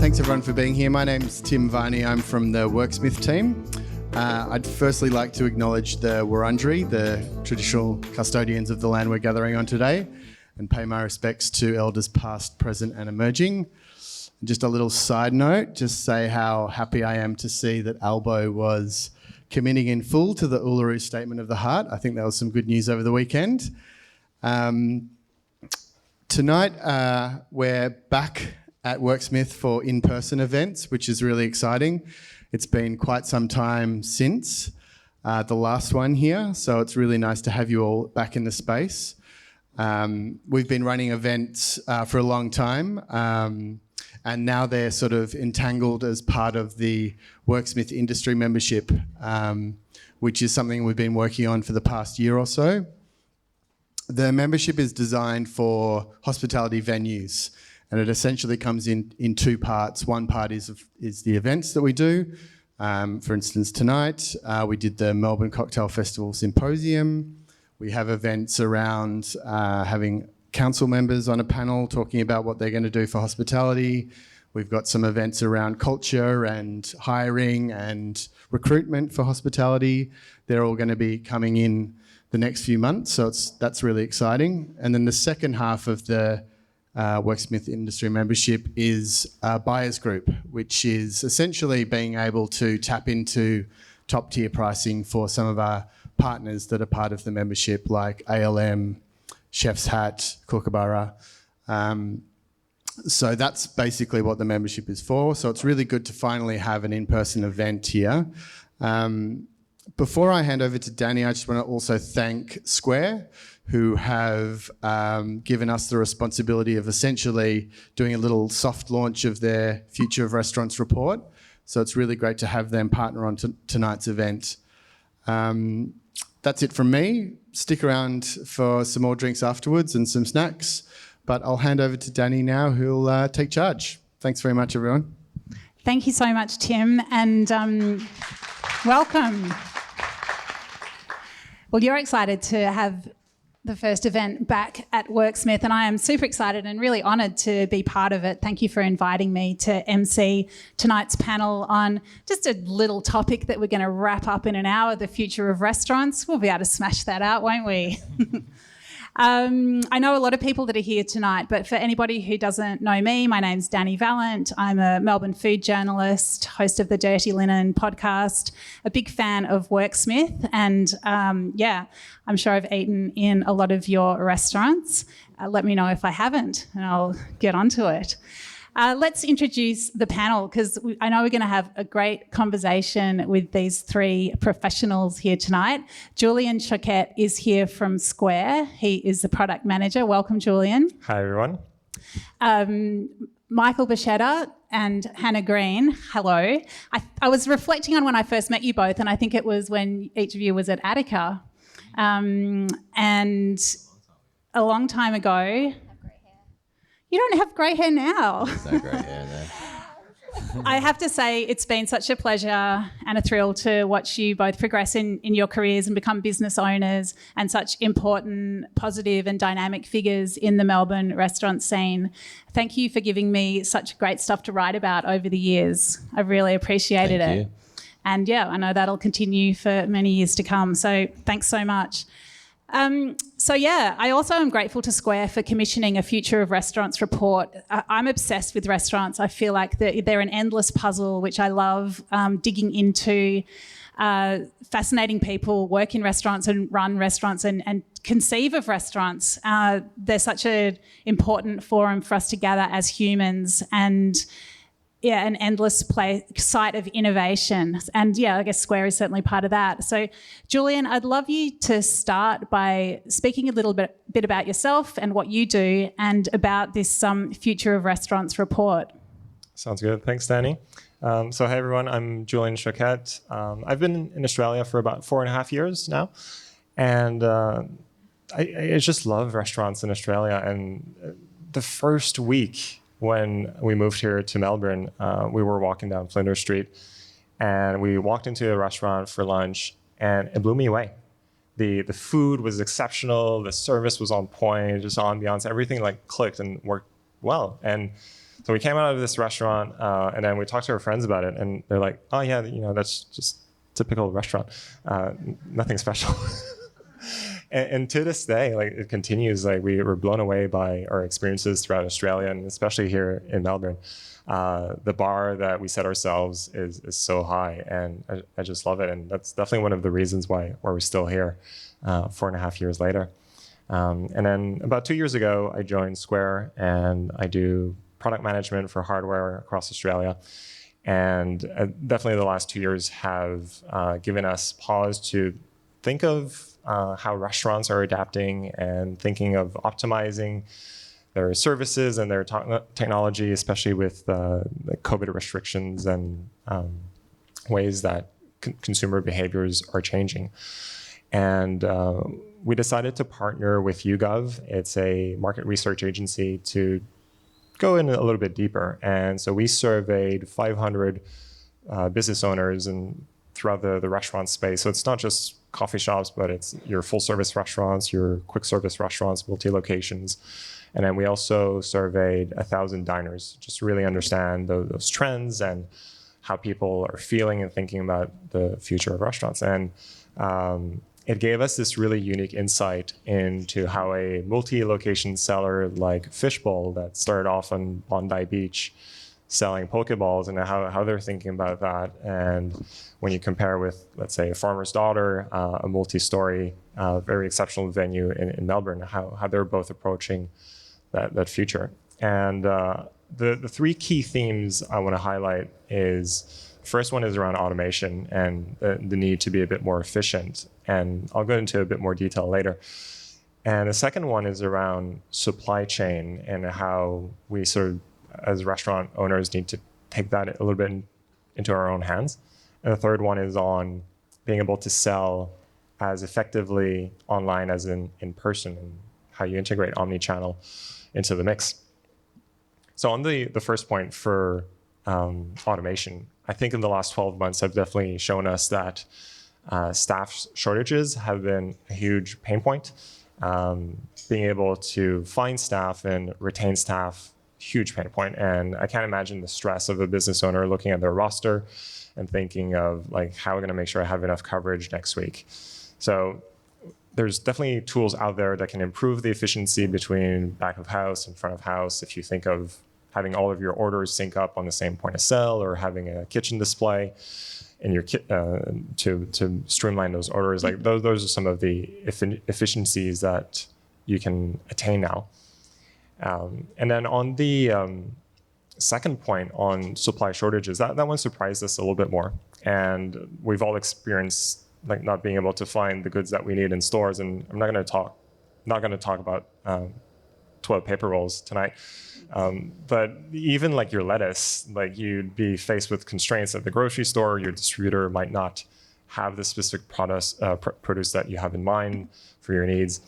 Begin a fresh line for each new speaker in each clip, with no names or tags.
Thanks everyone for being here. My name's Tim Varney. I'm from the Worksmith team. I'd firstly like to acknowledge the Wurundjeri, the traditional custodians of the land we're gathering on today, and pay my respects to elders past, present and emerging. Just a little side note, just say how happy I am to see that Albo was committing in full to the Uluru Statement of the Heart. I think that was some good news over the weekend. Tonight we're back at Worksmith for in-person events, which is really exciting. It's been quite some time since the last one here, so it's really nice to have you all back in the space. We've been running events for a long time, and now they're sort of entangled as part of the Worksmith industry membership, which is something we've been working on for the past year or so. The membership is designed for hospitality venues, and it essentially comes in two parts. One part is the events that we do. For instance, tonight we did the Melbourne Cocktail Festival Symposium. We have events around having council members on a panel talking about what they're going to do for hospitality. We've got some events around culture and hiring and recruitment for hospitality. They're all going to be coming in the next few months, so that's really exciting. And then the second half of the Worksmith industry membership is a buyers group, which is essentially being able to tap into top tier pricing for some of our partners that are part of the membership, like ALM, Chef's Hat, Kookaburra. So that's basically what the membership is for. So it's really good to finally have an in-person event here. Before I hand over to Danny, I just want to also thank Square, who have given us the responsibility of essentially doing a little soft launch of their Future of Restaurants report. So it's really great to have them partner on tonight's event. That's it from me. Stick around for some more drinks afterwards and some snacks, but I'll hand over to Danny now, who'll take charge. Thanks very much, everyone.
Thank you so much, Tim, and welcome. Well, you're excited to have the first event back at Worksmith, and I am super excited and really honoured to be part of it. Thank you for inviting me to MC tonight's panel on just a little topic that we're going to wrap up in an hour, the future of restaurants. We'll be able to smash that out, won't we? I know a lot of people that are here tonight, but for anybody who doesn't know me, my name's Danny Vallant. I'm a Melbourne food journalist, host of the Dirty Linen podcast, a big fan of Worksmith, and I'm sure I've eaten in a lot of your restaurants. Let me know if I haven't, and I'll get onto it. Let's introduce the panel, because I know we're going to have a great conversation with these three professionals here tonight. Julian Choquette is here from Square. He is the product manager. Welcome, Julian.
Hi, everyone.
Michael Bachetta and Hannah Green, hello. I was reflecting on when I first met you both, and I think it was when each of you was at Attica. And a long time ago... You don't have grey hair now.
There's no grey hair there.
I have to say it's been such a pleasure and a thrill to watch you both progress in your careers and become business owners and such important, positive and dynamic figures in the Melbourne restaurant scene. Thank you for giving me such great stuff to write about over the years. I've really appreciated it.
You.
And yeah, I know that'll continue for many years to come. So thanks so much. I also am grateful to Square for commissioning a Future of Restaurants report. I'm obsessed with restaurants. I feel like they're an endless puzzle, which I love digging into. Fascinating people work in restaurants and run restaurants and conceive of restaurants. They're such an important forum for us to gather as humans, and an endless site of innovation. And I guess Square is certainly part of that. So Julian, I'd love you to start by speaking a little bit about yourself and what you do and about this Future of Restaurants report.
Sounds good. Thanks, Danny. Hey, everyone. I'm Julian Choquette. I've been in Australia for about 4.5 years now. And I just love restaurants in Australia. And the first week when we moved here to Melbourne, we were walking down Flinders Street and we walked into a restaurant for lunch and it blew me away. The food was exceptional, the service was on point, just ambiance, everything like clicked and worked well. And So we came out of this restaurant, and then we talked to our friends about it, and they're like, "Oh yeah, that's just typical restaurant, nothing special." and to this day, like it continues. Like we were blown away by our experiences throughout Australia, and especially here in Melbourne. The bar that we set ourselves is so high, and I just love it. And that's definitely one of the reasons why we're still here 4.5 years later. And then about 2 years ago, I joined Square, and I do product management for hardware across Australia. And definitely the last 2 years have given us pause to think of how restaurants are adapting and thinking of optimizing their services and their technology, especially with the COVID restrictions and ways that consumer behaviors are changing. And we decided to partner with YouGov. It's a market research agency to go in a little bit deeper. And so we surveyed 500 business owners and throughout the restaurant space. So it's not just coffee shops, but it's your full service restaurants, your quick service restaurants, multi-locations. And then we also surveyed 1,000 diners, just to really understand those trends and how people are feeling and thinking about the future of restaurants. And it gave us this really unique insight into how a multi-location seller like Fishbowl that started off on Bondi Beach selling Pokeballs and how they're thinking about that. And when you compare with, let's say, a Farmer's Daughter, a multi-story, very exceptional venue in Melbourne, how they're both approaching that future. And the three key themes I want to highlight is, first one is around automation and the need to be a bit more efficient. And I'll go into a bit more detail later. And the second one is around supply chain and how we sort of, as restaurant owners, need to take that a little bit into our own hands. And the third one is on being able to sell as effectively online as in person, and how you integrate omni-channel into the mix. So on the first point for automation, I think in the last 12 months have definitely shown us that staff shortages have been a huge pain point. Being able to find staff and retain staff, huge pain point. And I can't imagine the stress of a business owner looking at their roster and thinking of like, how am I going to make sure I have enough coverage next week? So there's definitely tools out there that can improve the efficiency between back of house and front of house. If you think of having all of your orders sync up on the same point of sale, or having a kitchen display in your to streamline those orders, like those are some of the efficiencies that you can attain now. And then on the second point on supply shortages, that one surprised us a little bit more. And we've all experienced like not being able to find the goods that we need in stores. And I'm not going to talk about toilet paper rolls tonight. But even like your lettuce, like you'd be faced with constraints at the grocery store. Your distributor might not have the specific produce that you have in mind for your needs.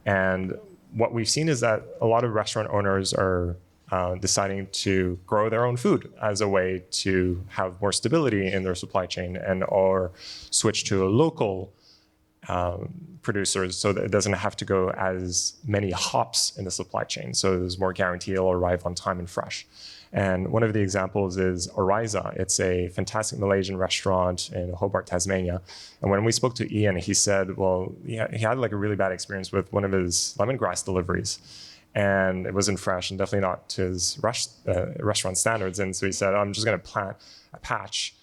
And what we've seen is that a lot of restaurant owners are deciding to grow their own food as a way to have more stability in their supply chain, or switch to a local producers so that it doesn't have to go as many hops in the supply chain. So there's more guarantee it'll arrive on time and fresh. And one of the examples is Oriza. It's a fantastic Malaysian restaurant in Hobart, Tasmania. And when we spoke to Ian, he said, well, he had like a really bad experience with one of his lemongrass deliveries. And it wasn't fresh and definitely not to his restaurant standards. And so he said, I'm just going to plant a patch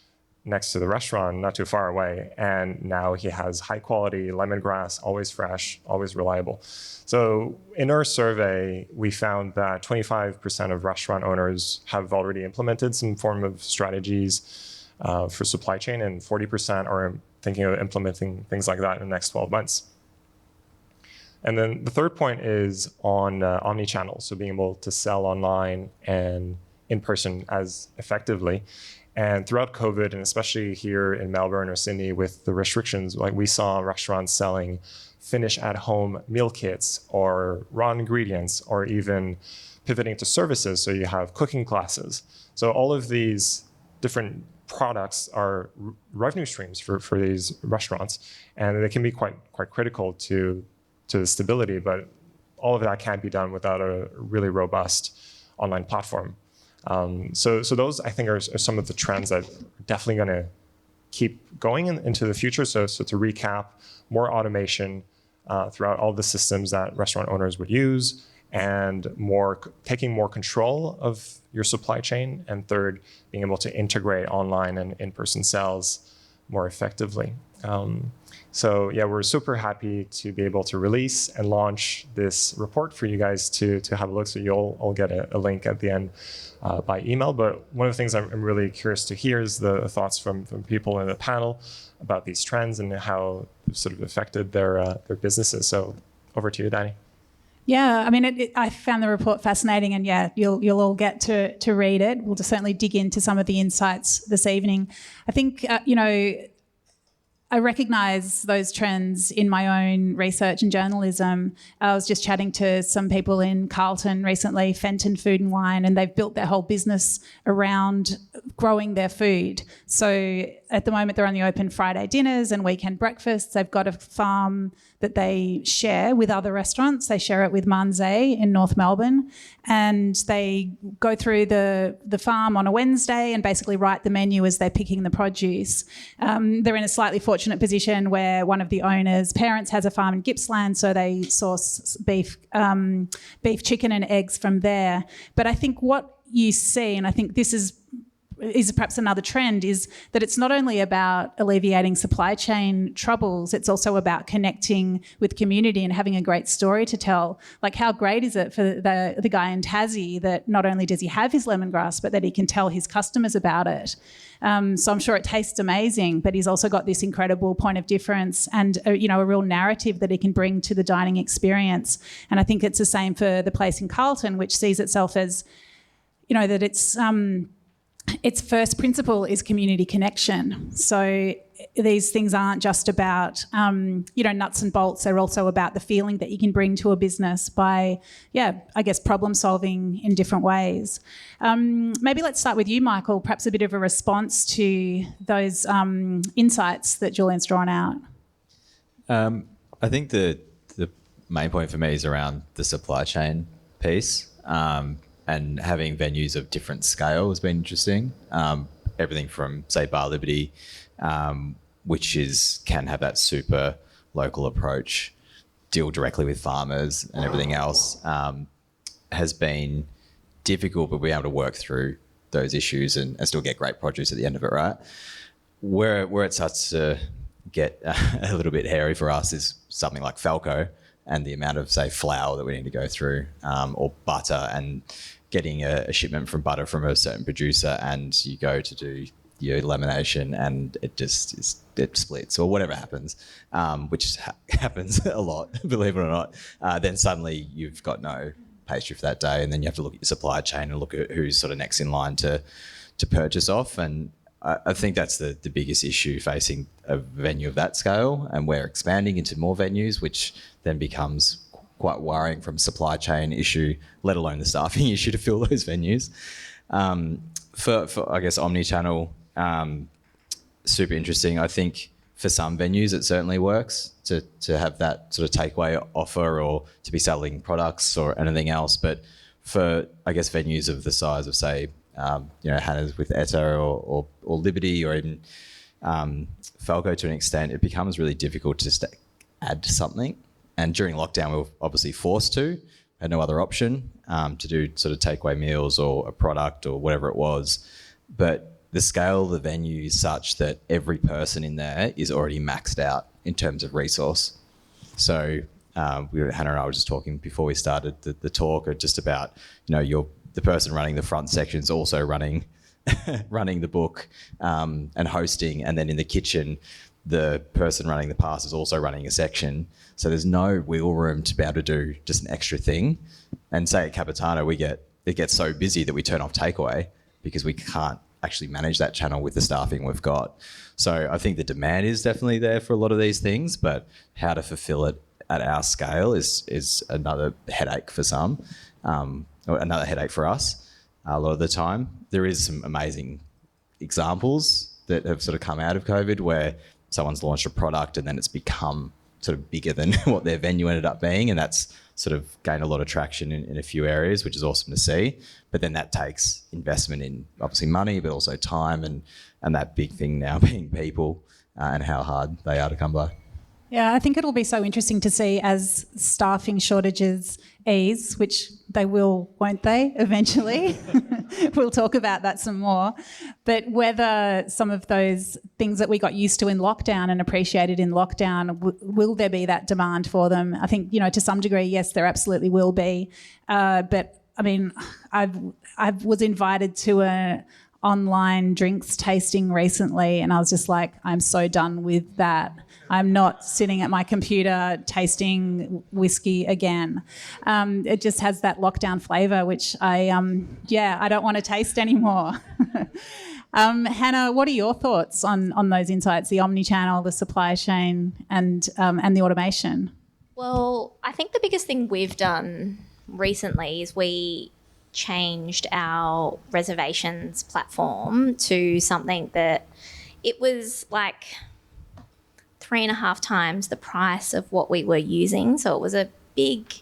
next to the restaurant, not too far away. And now he has high quality lemongrass, always fresh, always reliable. So in our survey, we found that 25% of restaurant owners have already implemented some form of strategies for supply chain, and 40% are thinking of implementing things like that in the next 12 months. And then the third point is on omni-channel, so being able to sell online and in person as effectively. And throughout COVID, and especially here in Melbourne or Sydney with the restrictions, like we saw restaurants selling finish at home meal kits or raw ingredients, or even pivoting to services. So you have cooking classes. So all of these different products are revenue streams for these restaurants, and they can be quite critical to the stability, but all of that can't be done without a really robust online platform. So those, I think, are some of the trends that are definitely going to keep going into the future. So to recap, more automation throughout all the systems that restaurant owners would use, and taking more control of your supply chain. And third, being able to integrate online and in-person sales more effectively. So yeah, we're super happy to be able to release and launch this report for you guys to have a look. So you'll all get a link at the end by email. But one of the things I'm really curious to hear is the thoughts from people in the panel about these trends and how they've sort of affected their businesses. So over to you, Danny.
Yeah, I mean, I found the report fascinating, and yeah, you'll all get to read it. We'll just certainly dig into some of the insights this evening. I think, I recognise those trends in my own research and journalism. I was just chatting to some people in Carlton recently, Fenton Food and Wine, and they've built their whole business around growing their food. So at the moment, they're only open Friday dinners and weekend breakfasts. They've got a farm that they share with other restaurants. They share it with Manze in North Melbourne, and they go through the farm on a Wednesday and basically write the menu as they're picking the produce. They're in a slightly fortunate position where one of the owners' parents has a farm in Gippsland, so they source beef, chicken and eggs from there. But I think what you see, and I think this is perhaps another trend, is that it's not only about alleviating supply chain troubles, it's also about connecting with community and having a great story to tell. Like, how great is it for the guy in Tassie that not only does he have his lemongrass, but that he can tell his customers about it. So I'm sure it tastes amazing, but he's also got this incredible point of difference and a real narrative that he can bring to the dining experience. And I think it's the same for the place in Carlton, which sees itself as, that its first principle is community connection. So these things aren't just about, nuts and bolts. They're also about the feeling that you can bring to a business by, problem solving in different ways. Maybe let's start with you, Michael, perhaps a bit of a response to those insights that Julian's drawn out.
I think the main point for me is around the supply chain piece. And having venues of different scale has been interesting. Everything from, say, Bar Liberty, which can have that super local approach, deal directly with farmers and everything else, has been difficult, but we're able to work through those issues and still get great produce at the end of it, right? Where it starts to get a little bit hairy for us is something like Falco, and the amount of, say, flour that we need to go through, or butter, and getting a shipment from butter from a certain producer, and you go to do your lamination and it splits or whatever happens, which happens a lot, believe it or not. Then suddenly you've got no pastry for that day, and then you have to look at your supply chain and look at who's sort of next in line to purchase off. And I think that's the biggest issue facing a venue of that scale, and we're expanding into more venues, which then becomes quite worrying from supply chain issue, let alone the staffing issue to fill those venues. For I guess omni-channel, super interesting. I think for some venues it certainly works to have that sort of takeaway offer or to be selling products or anything else. But for, I guess, venues of the size of, say, Hannah's with Etta or Liberty, or even Falco to an extent, it becomes really difficult to just add something. And during lockdown, we were obviously forced had no other option to do sort of takeaway meals or a product or whatever it was. But the scale of the venue is such that every person in there is already maxed out in terms of resource. So Hannah and I were just talking before we started the talk just about, the person running the front section is also running the book and hosting, and then in the kitchen, the person running the pass is also running a section. So there's no wiggle room to be able to do just an extra thing. And say at Capitano, it gets so busy that we turn off takeaway because we can't actually manage that channel with the staffing we've got. So I think the demand is definitely there for a lot of these things, but how to fulfill it at our scale is another headache for some, or another headache for us a lot of the time. There is some amazing examples that have sort of come out of COVID where someone's launched a product and then it's become sort of bigger than what their venue ended up being, and that's sort of gained a lot of traction in a few areas, which is awesome to see. But then that takes investment in obviously money, but also time, and that big thing now being people and how hard they are to come by.
Yeah, I think it'll be so interesting to see as staffing shortages ease, which they will, won't they, eventually? We'll talk about that some more. But whether some of those things that we got used to in lockdown and appreciated in lockdown, will there be that demand for them? I think, to some degree, yes, there absolutely will be. But, I mean, I was invited to a online drinks tasting recently, and I was just like, I'm so done with that. I'm not sitting at my computer tasting whiskey again. It just has that lockdown flavour, which I don't want to taste anymore. Hannah, what are your thoughts on those insights, the omnichannel, the supply chain, and the automation?
Well, I think the biggest thing we've done recently is we changed our reservations platform to something that it was like 3.5 times the price of what we were using. So it was a big,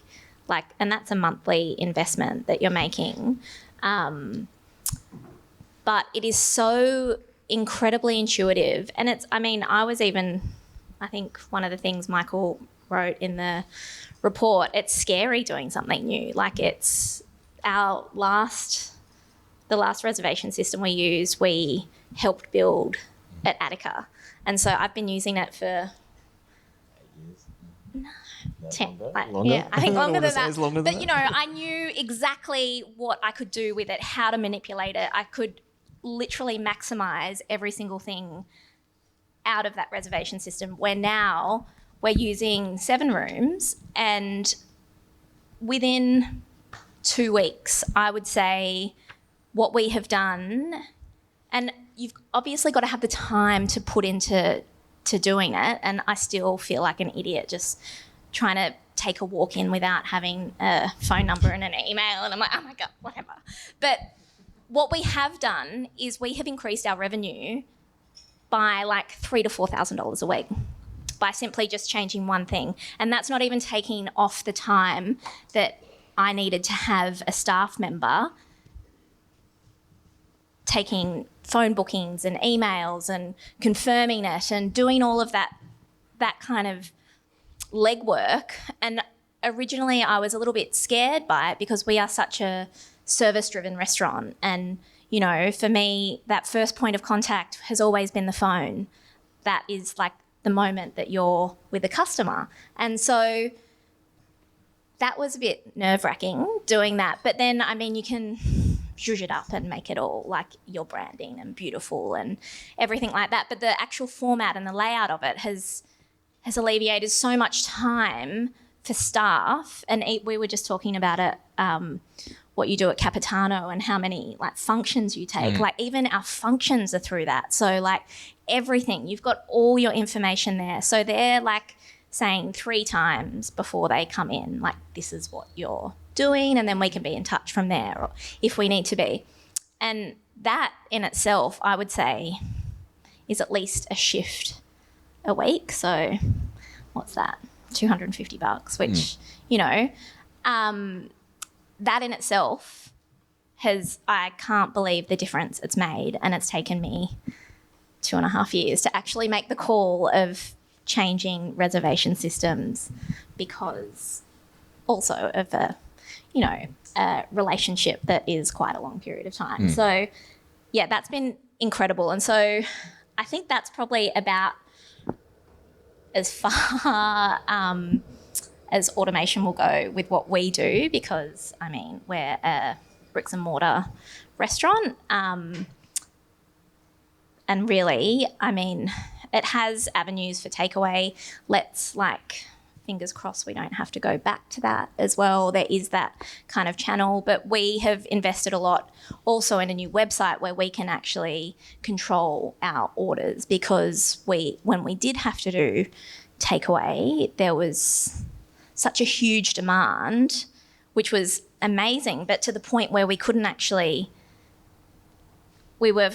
and that's a monthly investment that you're making. But it is so incredibly intuitive. And I think one of the things Michael wrote in the report, it's scary doing something new. It's the last reservation system we used, we helped build at Attica. And so I've been using it for 10,
Longer?
I think longer than that.
Longer than
but, I knew exactly what I could do with it, how to manipulate it. I could literally maximise every single thing out of that reservation system, where now we're using 7 rooms, and within 2 weeks, I would say what we have done, and you've obviously got to have the time to put into doing it, and I still feel like an idiot just trying to take a walk in without having a phone number and an email, and I'm like, oh my God, whatever. But what we have done is we have increased our revenue by $3,000 to $4,000 a week by simply just changing one thing. And that's not even taking off the time that I needed to have a staff member taking phone bookings and emails and confirming it and doing all of that kind of legwork. And originally I was a little bit scared by it because we are such a service-driven restaurant. And, for me, that first point of contact has always been the phone. That is the moment that you're with a customer. And so that was a bit nerve-wracking doing that. But then, you can zhuzh it up and make it all your branding and beautiful and everything like that. But the actual format and the layout of it has alleviated so much time for staff. And we were just talking about it, what you do at Capitano and how many functions you take. Even our functions are through that. So everything, you've got all your information there. So they're saying 3 times before they come in, this is what you're doing, and then we can be in touch from there, or if we need to be. And that in itself, I would say, is at least a shift a week. So what's that? $250, which, that in itself I can't believe the difference it's made. And it's taken me 2.5 years to actually make the call of changing reservation systems because also of a relationship that is quite a long period of time. So, yeah, that's been incredible. And so I think that's probably about as far as automation will go with what we do because, we're a bricks and mortar restaurant. And really, it has avenues for takeaway. Let's fingers crossed we don't have to go back to that as well. There is that kind of channel, but we have invested a lot also in a new website where we can actually control our orders because when we did have to do takeaway, there was such a huge demand, which was amazing, but to the point where we were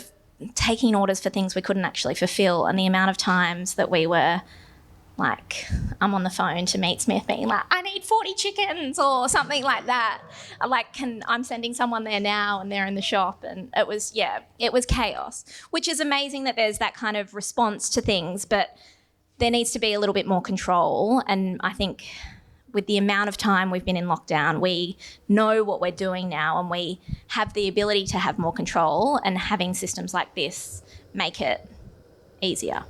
taking orders for things we couldn't actually fulfill, and the amount of times that we were like I'm on the phone to Meat Smith being like, I need 40 chickens or something like that. I'm sending someone there now and they're in the shop. And it was chaos, which is amazing that there's that kind of response to things, but there needs to be a little bit more control. And I think with the amount of time we've been in lockdown, we know what we're doing now and we have the ability to have more control, and having systems like this make it easier.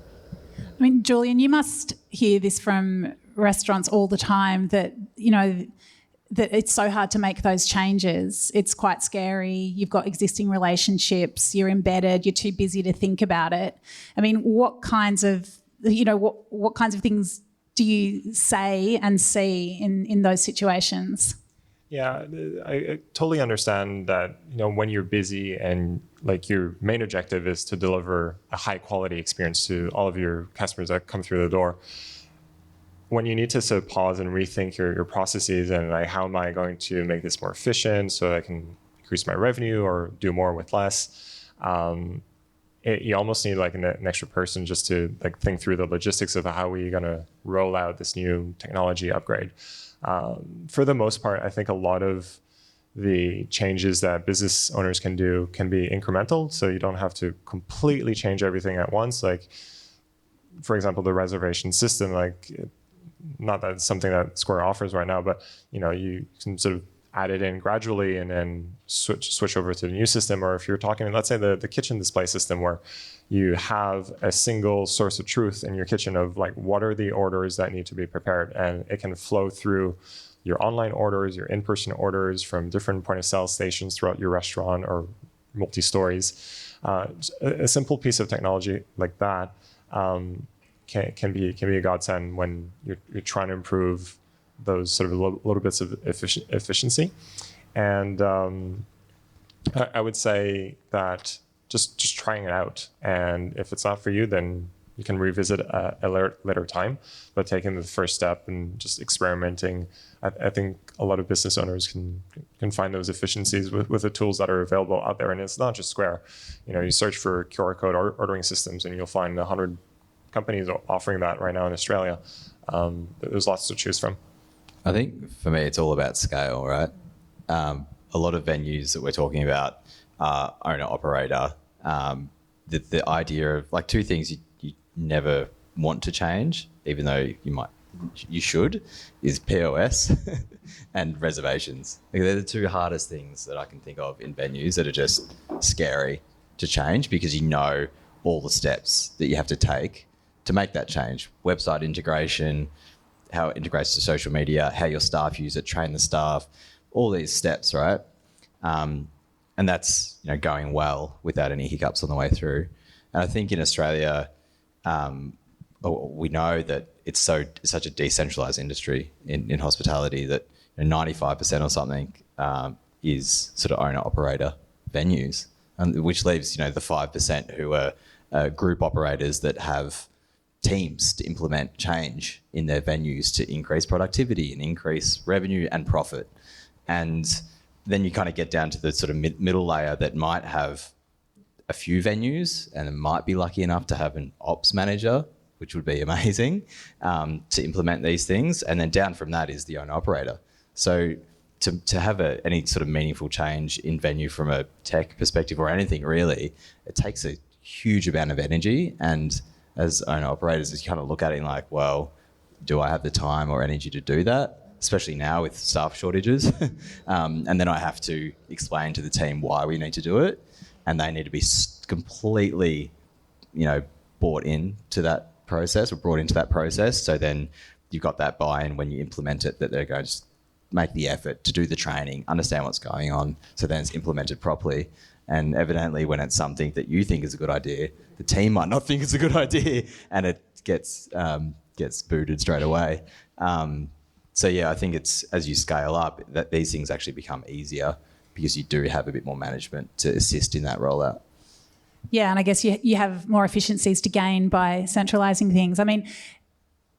I mean, Julian, you must hear this from restaurants all the time that, that it's so hard to make those changes. It's quite scary. You've got existing relationships, you're embedded, you're too busy to think about it. I mean, what kinds of things do you say and see in those situations?
Yeah, I totally understand that, when you're busy and like your main objective is to deliver a high quality experience to all of your customers that come through the door. When you need to sort of pause and rethink your processes and like, how am I going to make this more efficient so I can increase my revenue or do more with less? You almost need like an extra person just to like think through the logistics of how we're going to roll out this new technology upgrade. For the most part, I think a lot of the changes that business owners can do can be incremental, so you don't have to completely change everything at once. Like, for example, the reservation system, not that it's something that Square offers right now, but you can sort of add it in gradually and then switch over to the new system. Or if you're talking, let's say the kitchen display system, where you have a single source of truth in your kitchen of like, what are the orders that need to be prepared? And it can flow through your online orders, your in-person orders from different point of sale stations throughout your restaurant or multi-stories. A simple piece of technology like that can be a godsend when you're trying to improve those sort of little bits of efficiency. And I would say that just trying it out. And if it's not for you, then you can revisit a later time. But taking the first step and just experimenting, I think a lot of business owners can find those efficiencies with the tools that are available out there. And it's not just Square. You search for QR code ordering systems and you'll find 100 companies offering that right now in Australia. There's lots to choose from.
I think for me, it's all about scale, right? A lot of venues that we're talking about are owner-operator. The idea of like two things you never want to change, even though you should, is POS and reservations. Like, they're the two hardest things that I can think of in venues that are just scary to change, because all the steps that you have to take to make that change. Website integration, how it integrates to social media, how your staff use it, train the staff, all these steps, right? And that's going well without any hiccups on the way through. And I think in Australia, we know that it's such a decentralized industry in hospitality that 95% or something is sort of owner-operator venues, which leaves the 5% who are group operators that have teams to implement change in their venues to increase productivity and increase revenue and profit. And then you kind of get down to the sort of middle layer that might have a few venues and might be lucky enough to have an ops manager, which would be amazing, to implement these things. And then down from that is the owner operator. So to have any sort of meaningful change in venue from a tech perspective or anything really, it takes a huge amount of energy. And as owner operators, you kind of look at it and like, well, do I have the time or energy to do that? Especially now with staff shortages. And then I have to explain to the team why we need to do it. And they need to be completely, brought into that process. So then you've got that buy-in when you implement it, that they're going to make the effort to do the training, understand what's going on. So then it's implemented properly. And evidently when it's something that you think is a good idea, the team might not think it's a good idea, and it gets booted straight away. So yeah, I think it's as you scale up that these things actually become easier because you do have a bit more management to assist in that rollout.
Yeah, and I guess you have more efficiencies to gain by centralising things. I mean,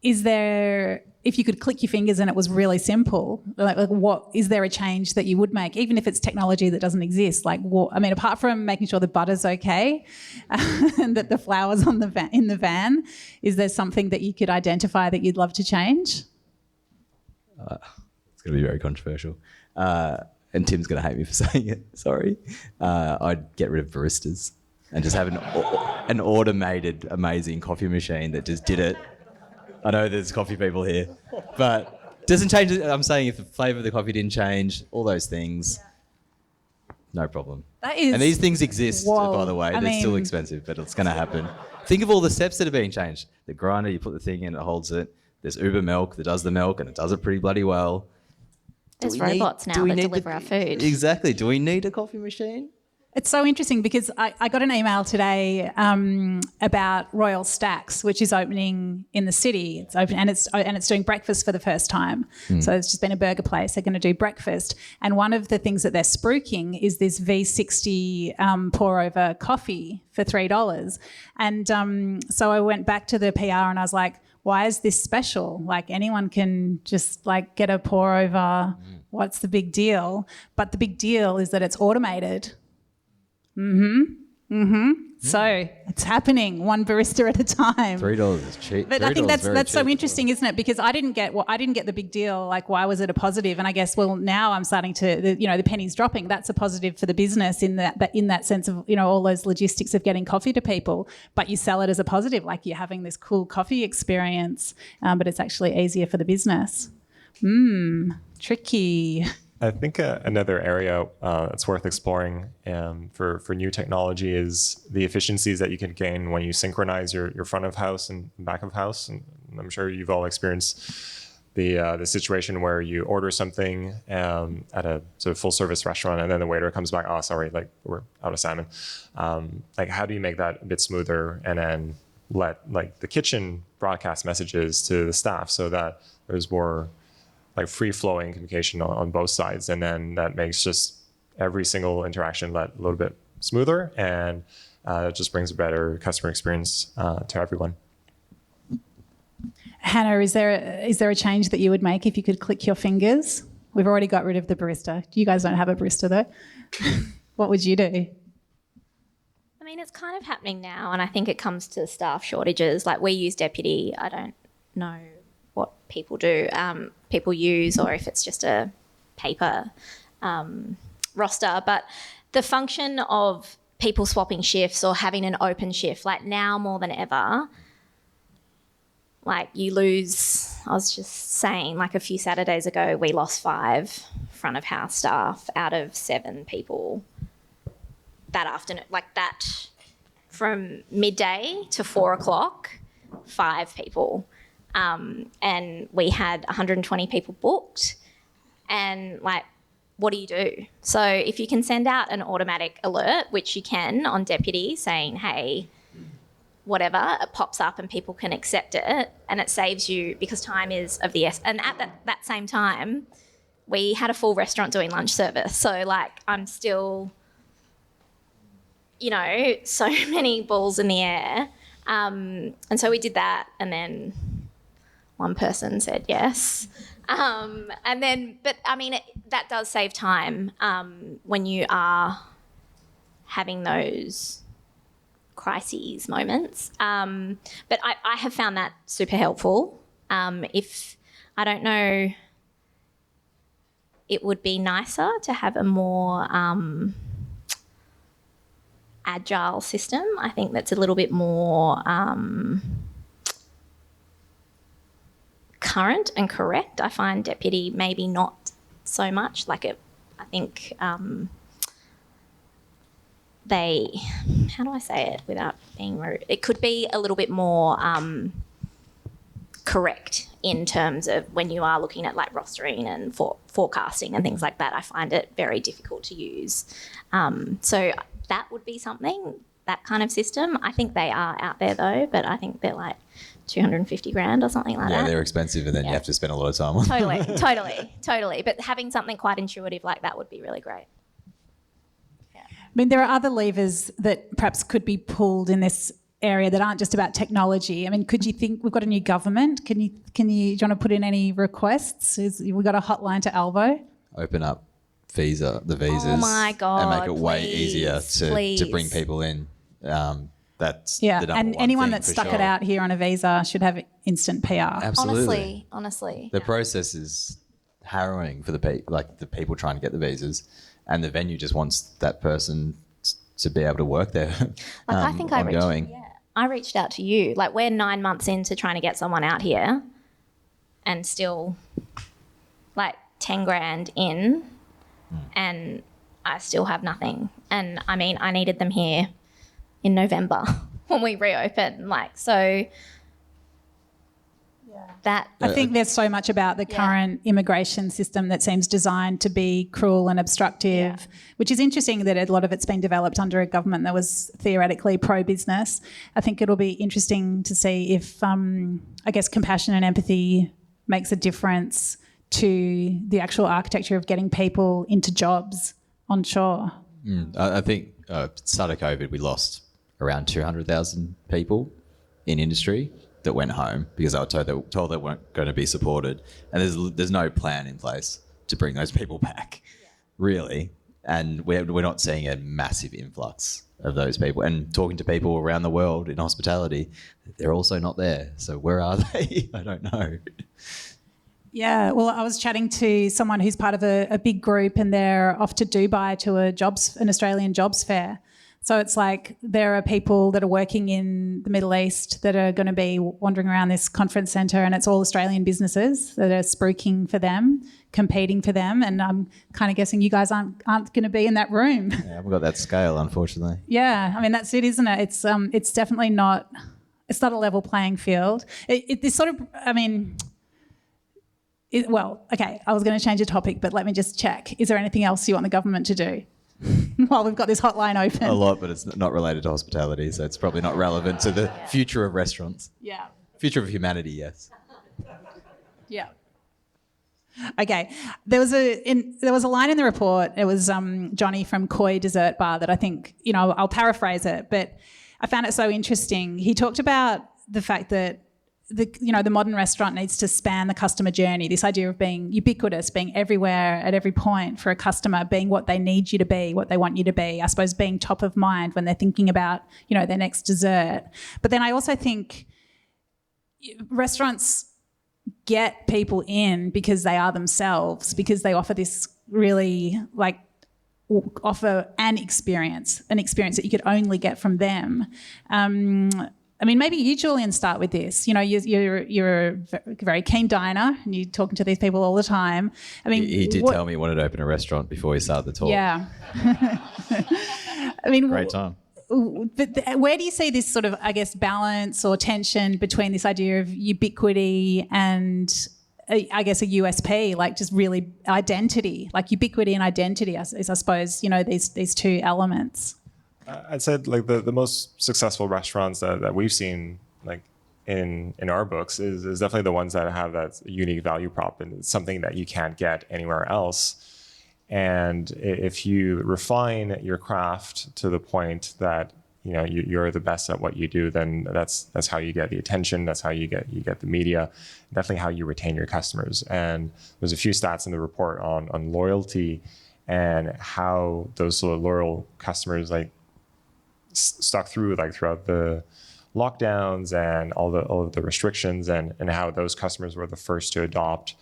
is there if you could click your fingers and it was really simple, like what is there a change that you would make, even if it's technology that doesn't exist? Like, what, I mean, apart from making sure the butter's okay and that the flour's on the in the van, is there something that you could identify that you'd love to change?
It's going to be very controversial. And Tim's going to hate me for saying it. Sorry. I'd get rid of baristas and just have an automated, amazing coffee machine that just did it. I know there's coffee people here, but doesn't change it. I'm saying if the flavour of the coffee didn't change, all those things, no problem.
That is,
and these things exist,
whoa,
by the way. They're still expensive, but it's going to happen. Think of all the steps that are being changed. The grinder, you put the thing in, it holds it. There's Uber Milk that does the milk, and it does it pretty bloody well.
There's robots now that deliver our food.
Exactly. Do we need a coffee machine?
It's so interesting because I got an email today about Royal Stacks, which is opening in the city. It's open and it's doing breakfast for the first time. So it's just been a burger place. They're going to do breakfast, and one of the things that they're spruiking is this V60 pour over coffee for $3. And so I went back to the PR and I was like, why is this special? Like, anyone can just like get a pour over. What's the big deal? But the big deal is that it's automated. So it's happening, one barista at a time.
$3 is cheap.
But I think that's so interesting, isn't it? Because I didn't get the big deal. Like, why was it a positive? And I guess, well, now I'm starting to, the penny's dropping. That's a positive for the business in that sense of, all those logistics of getting coffee to people. But you sell it as a positive, like you're having this cool coffee experience, but it's actually easier for the business. Tricky.
I think another area that's worth exploring for new technology is the efficiencies that you can gain when you synchronize your front of house and back of house. And I'm sure you've all experienced the situation where you order something at a sort of full service restaurant and then the waiter comes back, oh, sorry, like we're out of salmon. Like, how do you make that a bit smoother and then let like the kitchen broadcast messages to the staff so that there's more like free-flowing communication on both sides, and then that makes just every single interaction a little bit smoother, and it just brings a better customer experience to everyone.
Hannah, is there a change that you would make if you could click your fingers? We've already got rid of the barista. You guys don't have a barista though. What would you do?
I mean, it's kind of happening now, and I think it comes to staff shortages. Like, we use Deputy. I don't know what people do, people use, or if it's just a paper roster. But the function of people swapping shifts or having an open shift, like now more than ever, like you lose, I was just saying, like a few Saturdays ago, we lost 5 front of house staff out of 7 people that afternoon, like that from midday to 4 o'clock, 5 people. And we had 120 people booked, and like, what do you do? So if you can send out an automatic alert, which you can on Deputy, saying, hey, whatever, it pops up and people can accept it, and it saves you, because time is of the essence. And at that same time, we had a full restaurant doing lunch service. So like, I'm still, so many balls in the air. And so we did that, and then one person said yes. And then, but I mean, that does save time when you are having those crises moments. But I have found that super helpful. If I don't know, it would be nicer to have a more agile system. I think that's a little bit more current and correct. I find Deputy maybe not so much. Like, I think they, how do I say it without being rude? It could be a little bit more correct in terms of when you are looking at like rostering and forecasting and things like that. I find it very difficult to use. So that would be something, that kind of system. I think they are out there though, but I think they're like $250,000 or something like that.
Yeah, they're expensive, and then you have to spend a lot of time on them. Totally. But having something quite intuitive like that would be really great. Yeah.
I mean, there are other levers that perhaps could be pulled in this area that aren't just about technology? I mean, could you think we've got a new government? Do you want to put in any requests? We've got a hotline to Alvo.
Open up the visas.
Oh my God,
and make it way
please,
easier to
please.
bring people in. That's the
Yeah,
number
and
one
anyone
thing
that
for
stuck
sure.
it out here on a visa should have instant PR.
Absolutely.
Honestly.
The process is harrowing for the people trying to get the visas, and the venue just wants that person to be able to work there.
I think I reached out to you. Like, we're 9 months into trying to get someone out here, and still like 10 grand in, and I still have nothing. And I mean, I needed them here in November when we reopen.
I think there's so much about the current immigration system that seems designed to be cruel and obstructive, which is interesting that a lot of it's been developed under a government that was theoretically pro-business. I think it'll be interesting to see if, I guess, compassion and empathy makes a difference to the actual architecture of getting people into jobs onshore.
I think at the start of COVID, we lost around 200,000 people in industry that went home because they were told they weren't going to be supported, and there's no plan in place to bring those people back, really. And we're not seeing a massive influx of those people. And talking to people around the world in hospitality, they're also not there. So where are they? I don't know.
Yeah, well, I was chatting to someone who's part of a big group, and they're off to Dubai to an Australian jobs fair. So it's like there are people that are working in the Middle East that are going to be wandering around this conference centre, and it's all Australian businesses that are spruiking for them, competing for them, and I'm kind of guessing you guys aren't going to be in that room.
Yeah, I haven't got that scale, unfortunately.
Yeah, I mean, that's it, isn't it? It's definitely not. It's not a level playing field. This sort of, I mean. Okay, I was going to change the topic, but let me just check. Is there anything else you want the government to do while we've got this hotline open?
A lot, but it's not related to hospitality, so it's probably not relevant to the future of restaurants.
Yeah.
Future of humanity, yes.
Yeah. Okay. There was a line in the report. It was Johnny from Koi Dessert Bar that I think, I'll paraphrase it, but I found it so interesting. He talked about the fact that the modern restaurant needs to span the customer journey, this idea of being ubiquitous, being everywhere at every point for a customer, being what they need you to be, what they want you to be, I suppose being top of mind when they're thinking about, their next dessert. But then I also think restaurants get people in because they are themselves, because they offer this really offer an experience that you could only get from them. I mean, maybe you, Julian, start with this. You're a very keen diner, and you're talking to these people all the time. I mean,
he did tell me he wanted to open a restaurant before he started the talk.
Yeah. I mean,
great time.
But where do you see this sort of, I guess, balance or tension between this idea of ubiquity and, I guess, a USP, like just really identity, like ubiquity and identity, is I suppose, these two elements.
I'd say the most successful restaurants that we've seen in our books is definitely the ones that have that unique value prop, and it's something that you can't get anywhere else. And if you refine your craft to the point that you're the best at what you do, then that's how you get the attention. That's how you get the media. Definitely how you retain your customers. And there's a few stats in the report on loyalty and how those sort of loyal customers stuck through throughout the lockdowns and all of the restrictions, and how those customers were the first to adopt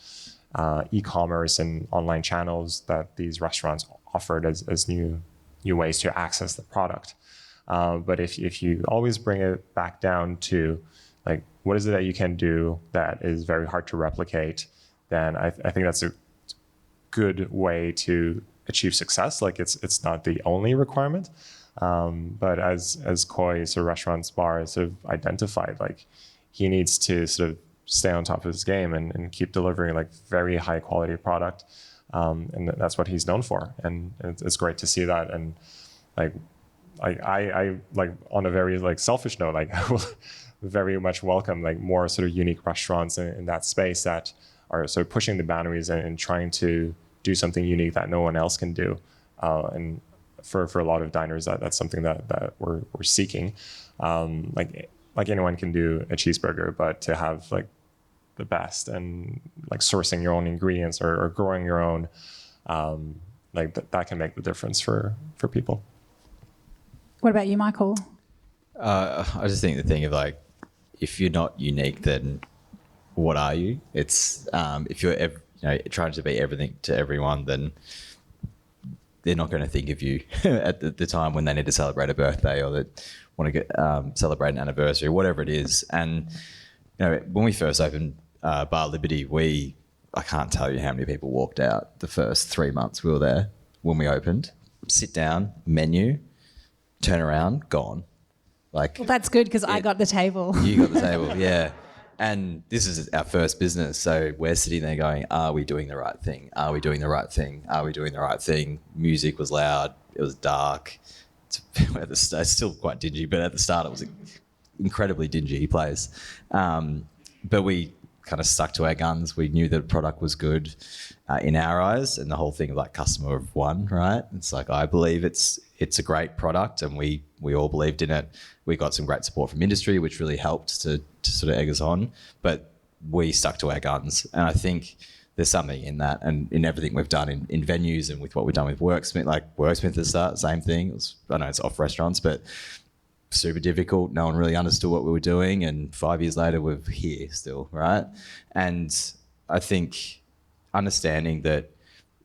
e-commerce and online channels that these restaurants offered as new ways to access the product. But if you always bring it back down to what is it that you can do that is very hard to replicate, then I think that's a good way to achieve success. It's not the only requirement. But as Koi's restaurant's bar has sort of identified, he needs to sort of stay on top of his game and keep delivering very high quality product. And that's what he's known for. And it's great to see that. And I on a very selfish note, I will very much welcome more sort of unique restaurants in that space that are sort of pushing the boundaries and trying to do something unique that no one else can do. And for a lot of diners, that's something that we're seeking. Like anyone can do a cheeseburger, but to have like the best and like sourcing your own ingredients or growing your own, that can make the difference for people.
What about you, Michael?
I just think the thing of like, if you're not unique, then what are you? It's if you're trying to be everything to everyone, then they're not going to think of you at the time when they need to celebrate a birthday or that want to get celebrate an anniversary, whatever it is. And when we first opened Bar Liberty, I can't tell you how many people walked out the first 3 months we were there when we opened. Sit down, menu, turn around, gone. Like,
Well, that's good because I got the table.
You got the table, yeah. And this is our first business, so we're sitting there going, are we doing the right thing? Are we doing the right thing? Are we doing the right thing? Music was loud. It was dark. It's still quite dingy, but at the start it was an incredibly dingy place. But we kind of stuck to our guns. We knew that the product was good in our eyes, and the whole thing of like customer of one, right? It's like, I believe it's a great product, and we all believed in it. We got some great support from industry, which really helped to sort of egg us on, but we stuck to our guns. And I think there's something in that, and in everything we've done in venues and with what we've done with Worksmith. Like Worksmith at the start, same thing. I know it's off restaurants, but super difficult. No one really understood what we were doing, and 5 years later we're here still, right? And I think understanding that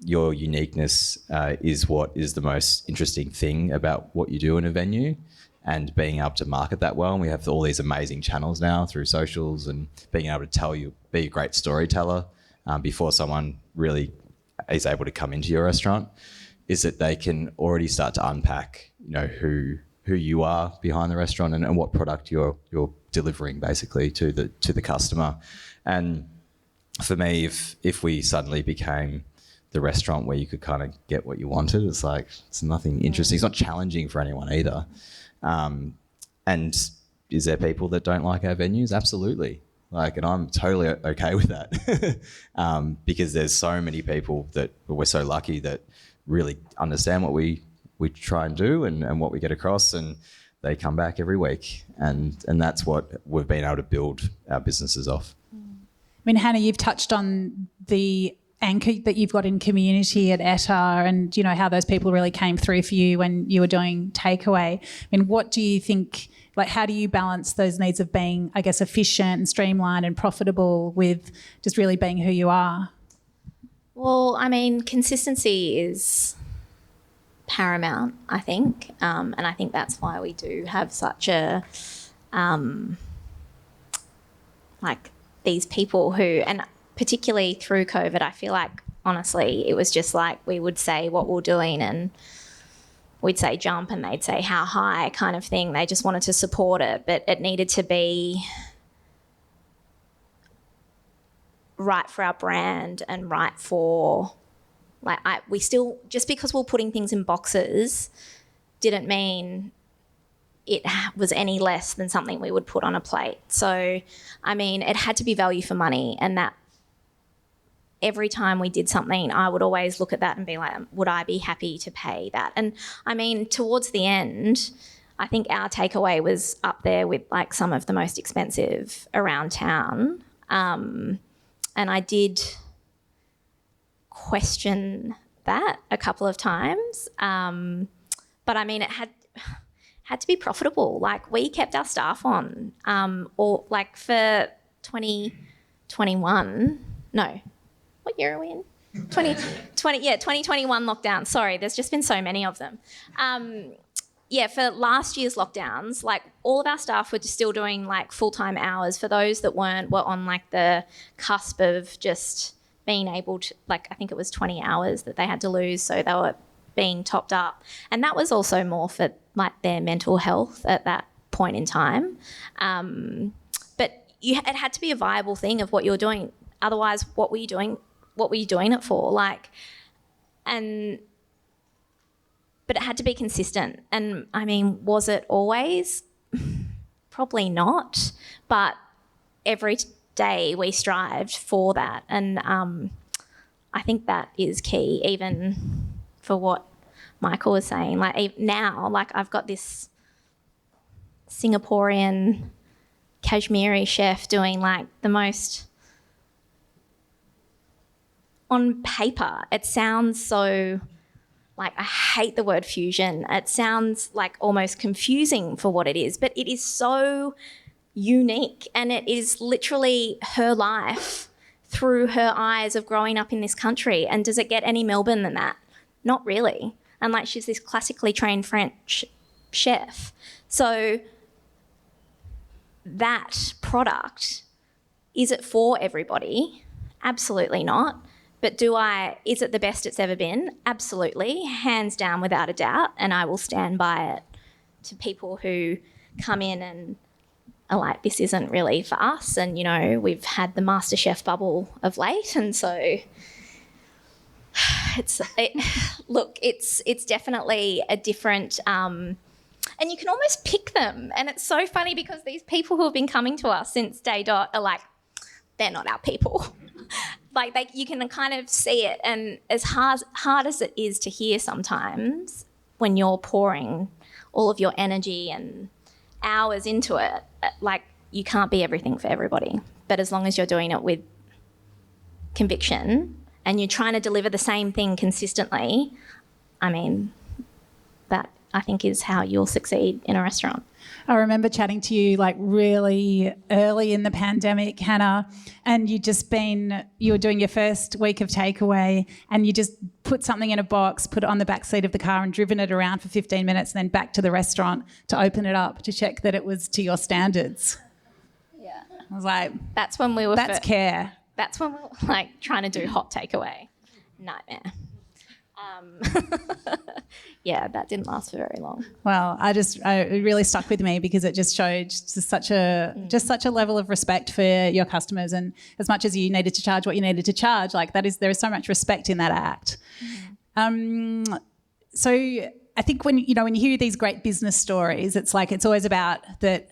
your uniqueness is what is the most interesting thing about what you do in a venue, and being able to market that well. And we have all these amazing channels now through socials, and being able to be a great storyteller before someone really is able to come into your restaurant, is that they can already start to unpack, who you are behind the restaurant and what product you're delivering basically to the customer. And for me, if we suddenly became the restaurant where you could kind of get what you wanted, it's nothing interesting. It's not challenging for anyone either. And is there people that don't like our venues? Absolutely. And I'm totally okay with that because there's so many people that we're so lucky that really understand what we try and do and what we get across, and they come back every week. And that's what we've been able to build our businesses off.
I mean, Hannah, you've touched on the anchor that you've got in community at Etta, and how those people really came through for you when you were doing takeaway. I mean, what do you think, how do you balance those needs of being, I guess, efficient and streamlined and profitable with just really being who you are?
Well, I mean, consistency is paramount, I think, and I think that's why we do have such a these people who, and particularly through COVID, I feel like honestly it was just like we would say what we're doing and we'd say jump and they'd say how high kind of thing. They just wanted to support it, but it needed to be right for our brand and right for we still, just because we're putting things in boxes didn't mean it was any less than something we would put on a plate. So, I mean, it had to be value for money, and that every time we did something, I would always look at that and be like, would I be happy to pay that? And I mean, towards the end, I think our takeaway was up there with some of the most expensive around town. And I did question that a couple of times. But I mean, it had to be profitable. We kept our staff on, or for 2021, no, what year are we in? 2021 lockdown. Sorry, there's just been so many of them. For last year's lockdowns, all of our staff were still doing full-time hours. For those that weren't, were on the cusp of just being able to, I think it was 20 hours that they had to lose, so they were being topped up. And that was also more for their mental health at that point in time. But it had to be a viable thing of what you're doing. Otherwise, what were you doing? What were you doing it for? But it had to be consistent. And I mean, was it always? Probably not. But every day we strived for that. And I think that is key, even for what Michael was saying, like now, like I've got this Singaporean Kashmiri chef doing like the most, on paper, it sounds so, like, I hate the word fusion. It sounds like almost confusing for what it is, but it is so unique, and it is literally her life through her eyes of growing up in this country. And does it get any Melbourne than that? Not really. And like, she's this classically trained French chef. So that product, is it for everybody? Absolutely not. But is it the best it's ever been? Absolutely, hands down, without a doubt. And I will stand by it to people who come in and are like, this isn't really for us. And, you know, we've had the MasterChef bubble of late. And so it's definitely a different, and you can almost pick them. And it's so funny because these people who have been coming to us since day dot are like, they're not our people. Like, you can kind of see it. And as hard as it is to hear sometimes, when you're pouring all of your energy and hours into it, like, you can't be everything for everybody. But as long as you're doing it with conviction and you're trying to deliver the same thing consistently, I mean, that I think is how you'll succeed in a restaurant.
I remember chatting to you like really early in the pandemic, Hannah, and you were doing your first week of takeaway, and you just put something in a box, put it on the back seat of the car and driven it around for 15 minutes and then back to the restaurant to open it up to check that it was to your standards.
Yeah.
I was like,
that's when we were
care.
That's when we were like trying to do hot takeaway. Nightmare. Yeah, that didn't last for very long.
Well, it really stuck with me because it just showed just such a level of respect for your customers, and as much as you needed to charge what you needed to charge, like there is so much respect in that act. So I think when you hear these great business stories, it's always about that.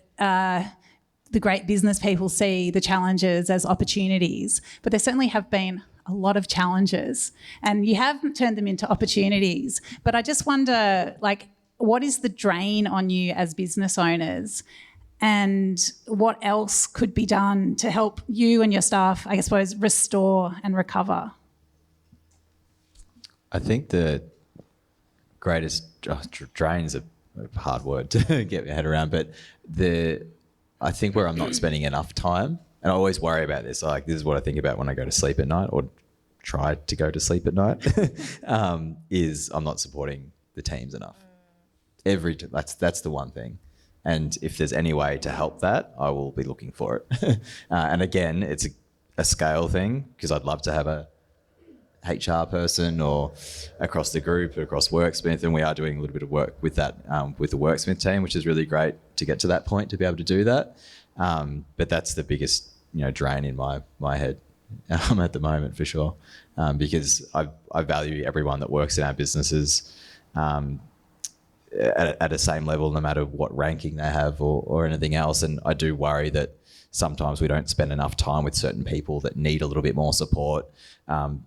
The great business people see the challenges as opportunities, but there certainly have been a lot of challenges, and you have turned them into opportunities. But I just wonder, like, what is the drain on you as business owners, and what else could be done to help you and your staff, I suppose, restore and recover?
I think the greatest drain's a hard word to get my head around, but I think where I'm not spending enough time, and I always worry about this, like this is what I think about when I go to sleep at night, or try to go to sleep at night, is I'm not supporting the teams enough. That's the one thing. And if there's any way to help that, I will be looking for it. And again, it's a scale thing, because I'd love to have a HR person or across the group, across Worksmith, and we are doing a little bit of work with that, with the Worksmith team, which is really great to get to that point, to be able to do that. But that's the biggest, drain in my head at the moment, for sure, because I value everyone that works in our businesses at a same level, no matter what ranking they have or anything else. And I do worry that sometimes we don't spend enough time with certain people that need a little bit more support,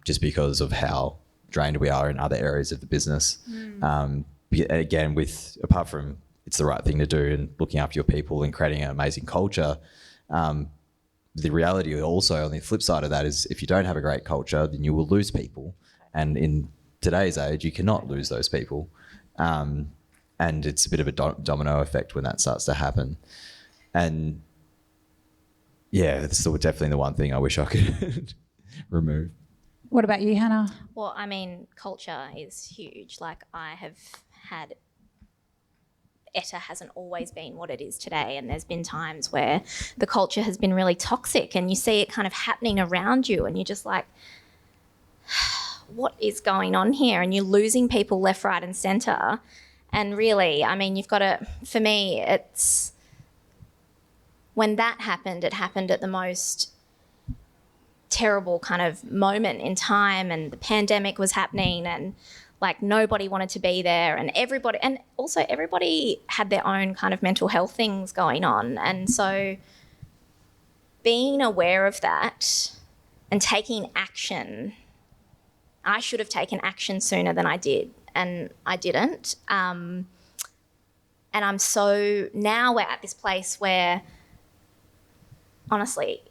just because of how drained we are in other areas of the business. Again, apart from it's the right thing to do and looking after your people and creating an amazing culture, the reality also on the flip side of that is if you don't have a great culture, then you will lose people. And in today's age, you cannot lose those people. And it's a bit of a domino effect when that starts to happen. And yeah, it's still definitely the one thing I wish I could remove.
What about you, Hannah?
Well, I mean, culture is huge. Like, I have had, ETA hasn't always been what it is today, and there's been times where the culture has been really toxic, and you see it kind of happening around you, and you're just like, what is going on here? And you're losing people left, right, and centre. And really, I mean, you've got to, for me, it's, when that happened, it happened at the most terrible kind of moment in time, and the pandemic was happening, and like nobody wanted to be there, and everybody had their own kind of mental health things going on. And so being aware of that and taking action, I should have taken action sooner than I did. and I didn't. And now we're at this place where, honestly,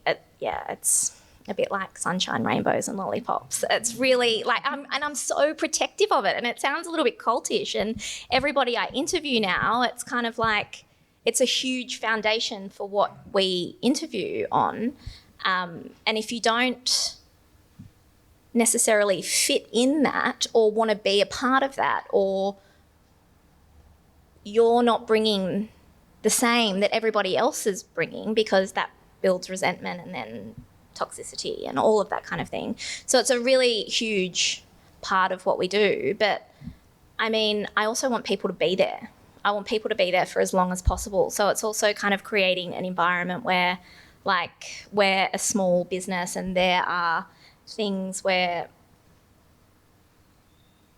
it's a bit like sunshine, rainbows and lollipops. It's really like, I'm so protective of it, and it sounds a little bit cultish, and everybody I interview now, it's kind of like, it's a huge foundation for what we interview on. And if you don't necessarily fit in that or want to be a part of that, or you're not bringing the same that everybody else is bringing, because that builds resentment and then toxicity and all of that kind of thing. So it's a really huge part of what we do. But I mean, I also want people to be there. I want people to be there for as long as possible. So it's also kind of creating an environment where, like, we're a small business and there are things where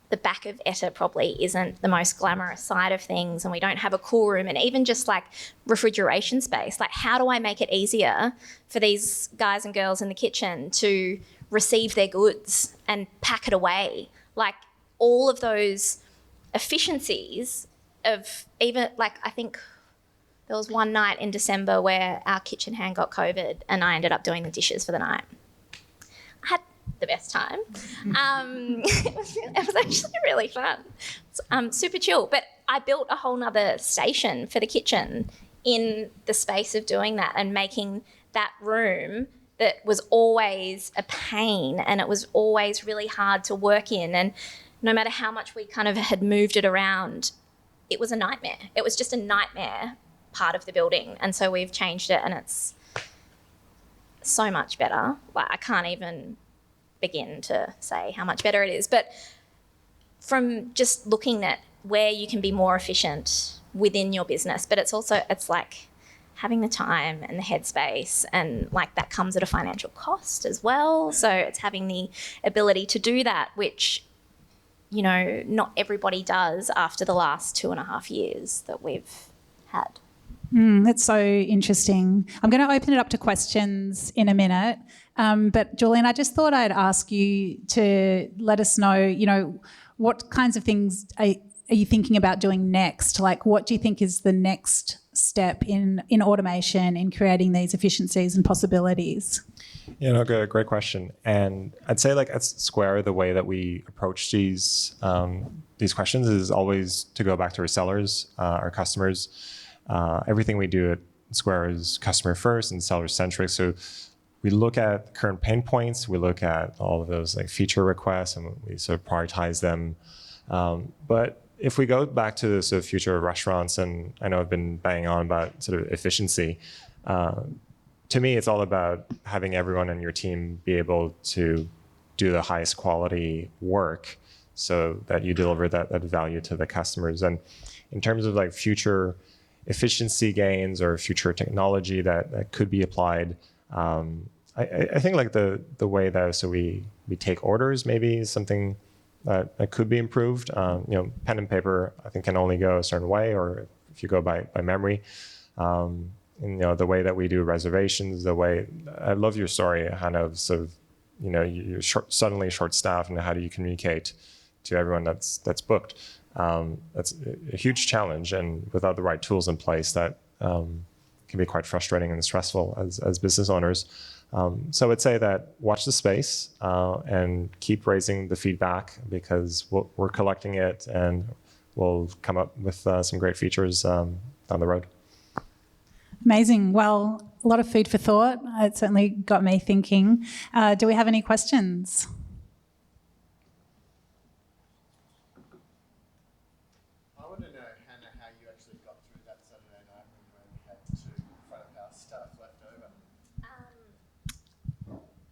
the back of ETA probably isn't the most glamorous side of things, and we don't have a cool room, and even just like refrigeration space. Like, how do I make it easier for these guys and girls in the kitchen to receive their goods and pack it away? Like, all of those efficiencies of, even like, I think there was one night in December where our kitchen hand got COVID and I ended up doing the dishes for the night. I had the best time. It was actually really fun. Super chill. But I built a whole nother station for the kitchen in the space of doing that, and making that room that was always a pain and it was always really hard to work in. And no matter how much we kind of had moved it around, it was a nightmare. It was just a nightmare part of the building. And so we've changed it, and it's so much better. Like, I can't even begin to say how much better it is. But from just looking at where you can be more efficient within your business, but it's like having the time and the headspace, and like that comes at a financial cost as well. So it's having the ability to do that, which, you know, not everybody does after the last 2.5 years that we've had.
That's so interesting. I'm going to open it up to questions in a minute. But Julian, I just thought I'd ask you to let us know, you know, what kinds of things are you thinking about doing next? Like, what do you think is the next step in automation, in creating these efficiencies and possibilities?
Yeah, no, great question. And I'd say, like, at Square, the way that we approach these questions is always to go back to our sellers, our customers. Everything we do at Square is customer first and seller centric. So we look at current pain points, we look at all of those like feature requests, and we sort of prioritize them. But if we go back to the sort of future of restaurants, and I know I've been banging on about sort of efficiency, to me, it's all about having everyone in your team be able to do the highest quality work so that you deliver that value to the customers. And in terms of like future efficiency gains or future technology that could be applied, I think like the way that we take orders maybe is something that could be improved. You know, pen and paper I think can only go a certain way, or if you go by memory. And, you know, the way that we do reservations, the way I love your story, Hannah, of sort of, you know, you're suddenly short-staffed, and how do you communicate to everyone that's booked? That's a huge challenge, and without the right tools in place, that can be quite frustrating and stressful as business owners. So I would say that watch the space and keep raising the feedback, because we're collecting it, and we'll come up with some great features down the road.
Amazing. Well, a lot of food for thought. It certainly got me thinking. Do we have any questions?
I want to know, Hannah, how you actually got through that Saturday night when you only had 2 front of house staff left over.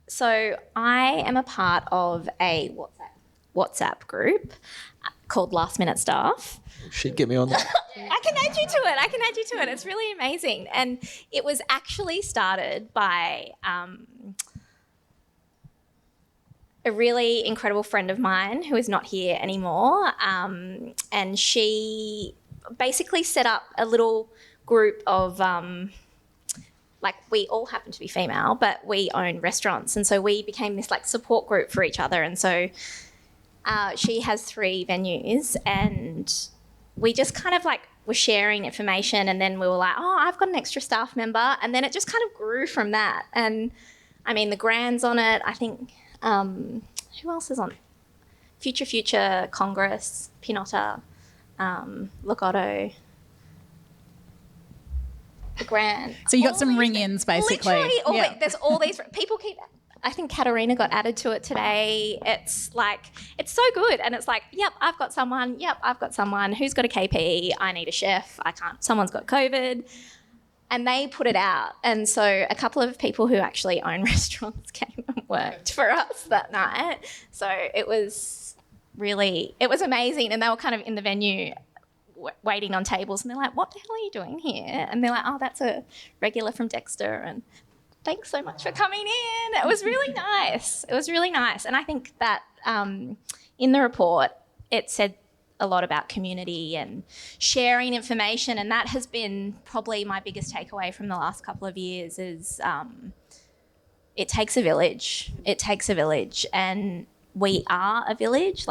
So I am a part of a WhatsApp group called Last Minute Staff.
Shit, get me on that.
I can add you to it. It's really amazing. And it was actually started by a really incredible friend of mine who is not here anymore. And she basically set up a little group of, like, we all happen to be female, but we own restaurants. And so we became this like support group for each other. And so She has 3 venues, and we just kind of like were sharing information, and then we were like, oh, I've got an extra staff member, and then it just kind of grew from that. And I mean, the Grand's on it. I think who else is on? Future Congress, Pinotta, Logotto, the Grand.
So you got some ring-ins, basically.
Literally, there's all these people keep. I think Katarina got added to it today. It's like, it's so good. And it's like, yep, I've got someone. Yep, I've got someone. Who's got a KP? I need a chef. I can't. Someone's got COVID. And they put it out. And so a couple of people who actually own restaurants came and worked for us that night. So it was amazing. And they were kind of in the venue waiting on tables, and they're like, what the hell are you doing here? And they're like, oh, that's a regular from Dexter, and thanks so much for coming in. It was really nice. And I think that in the report, it said a lot about community and sharing information, and that has been probably my biggest takeaway from the last couple of years is it takes a village. And we are a village.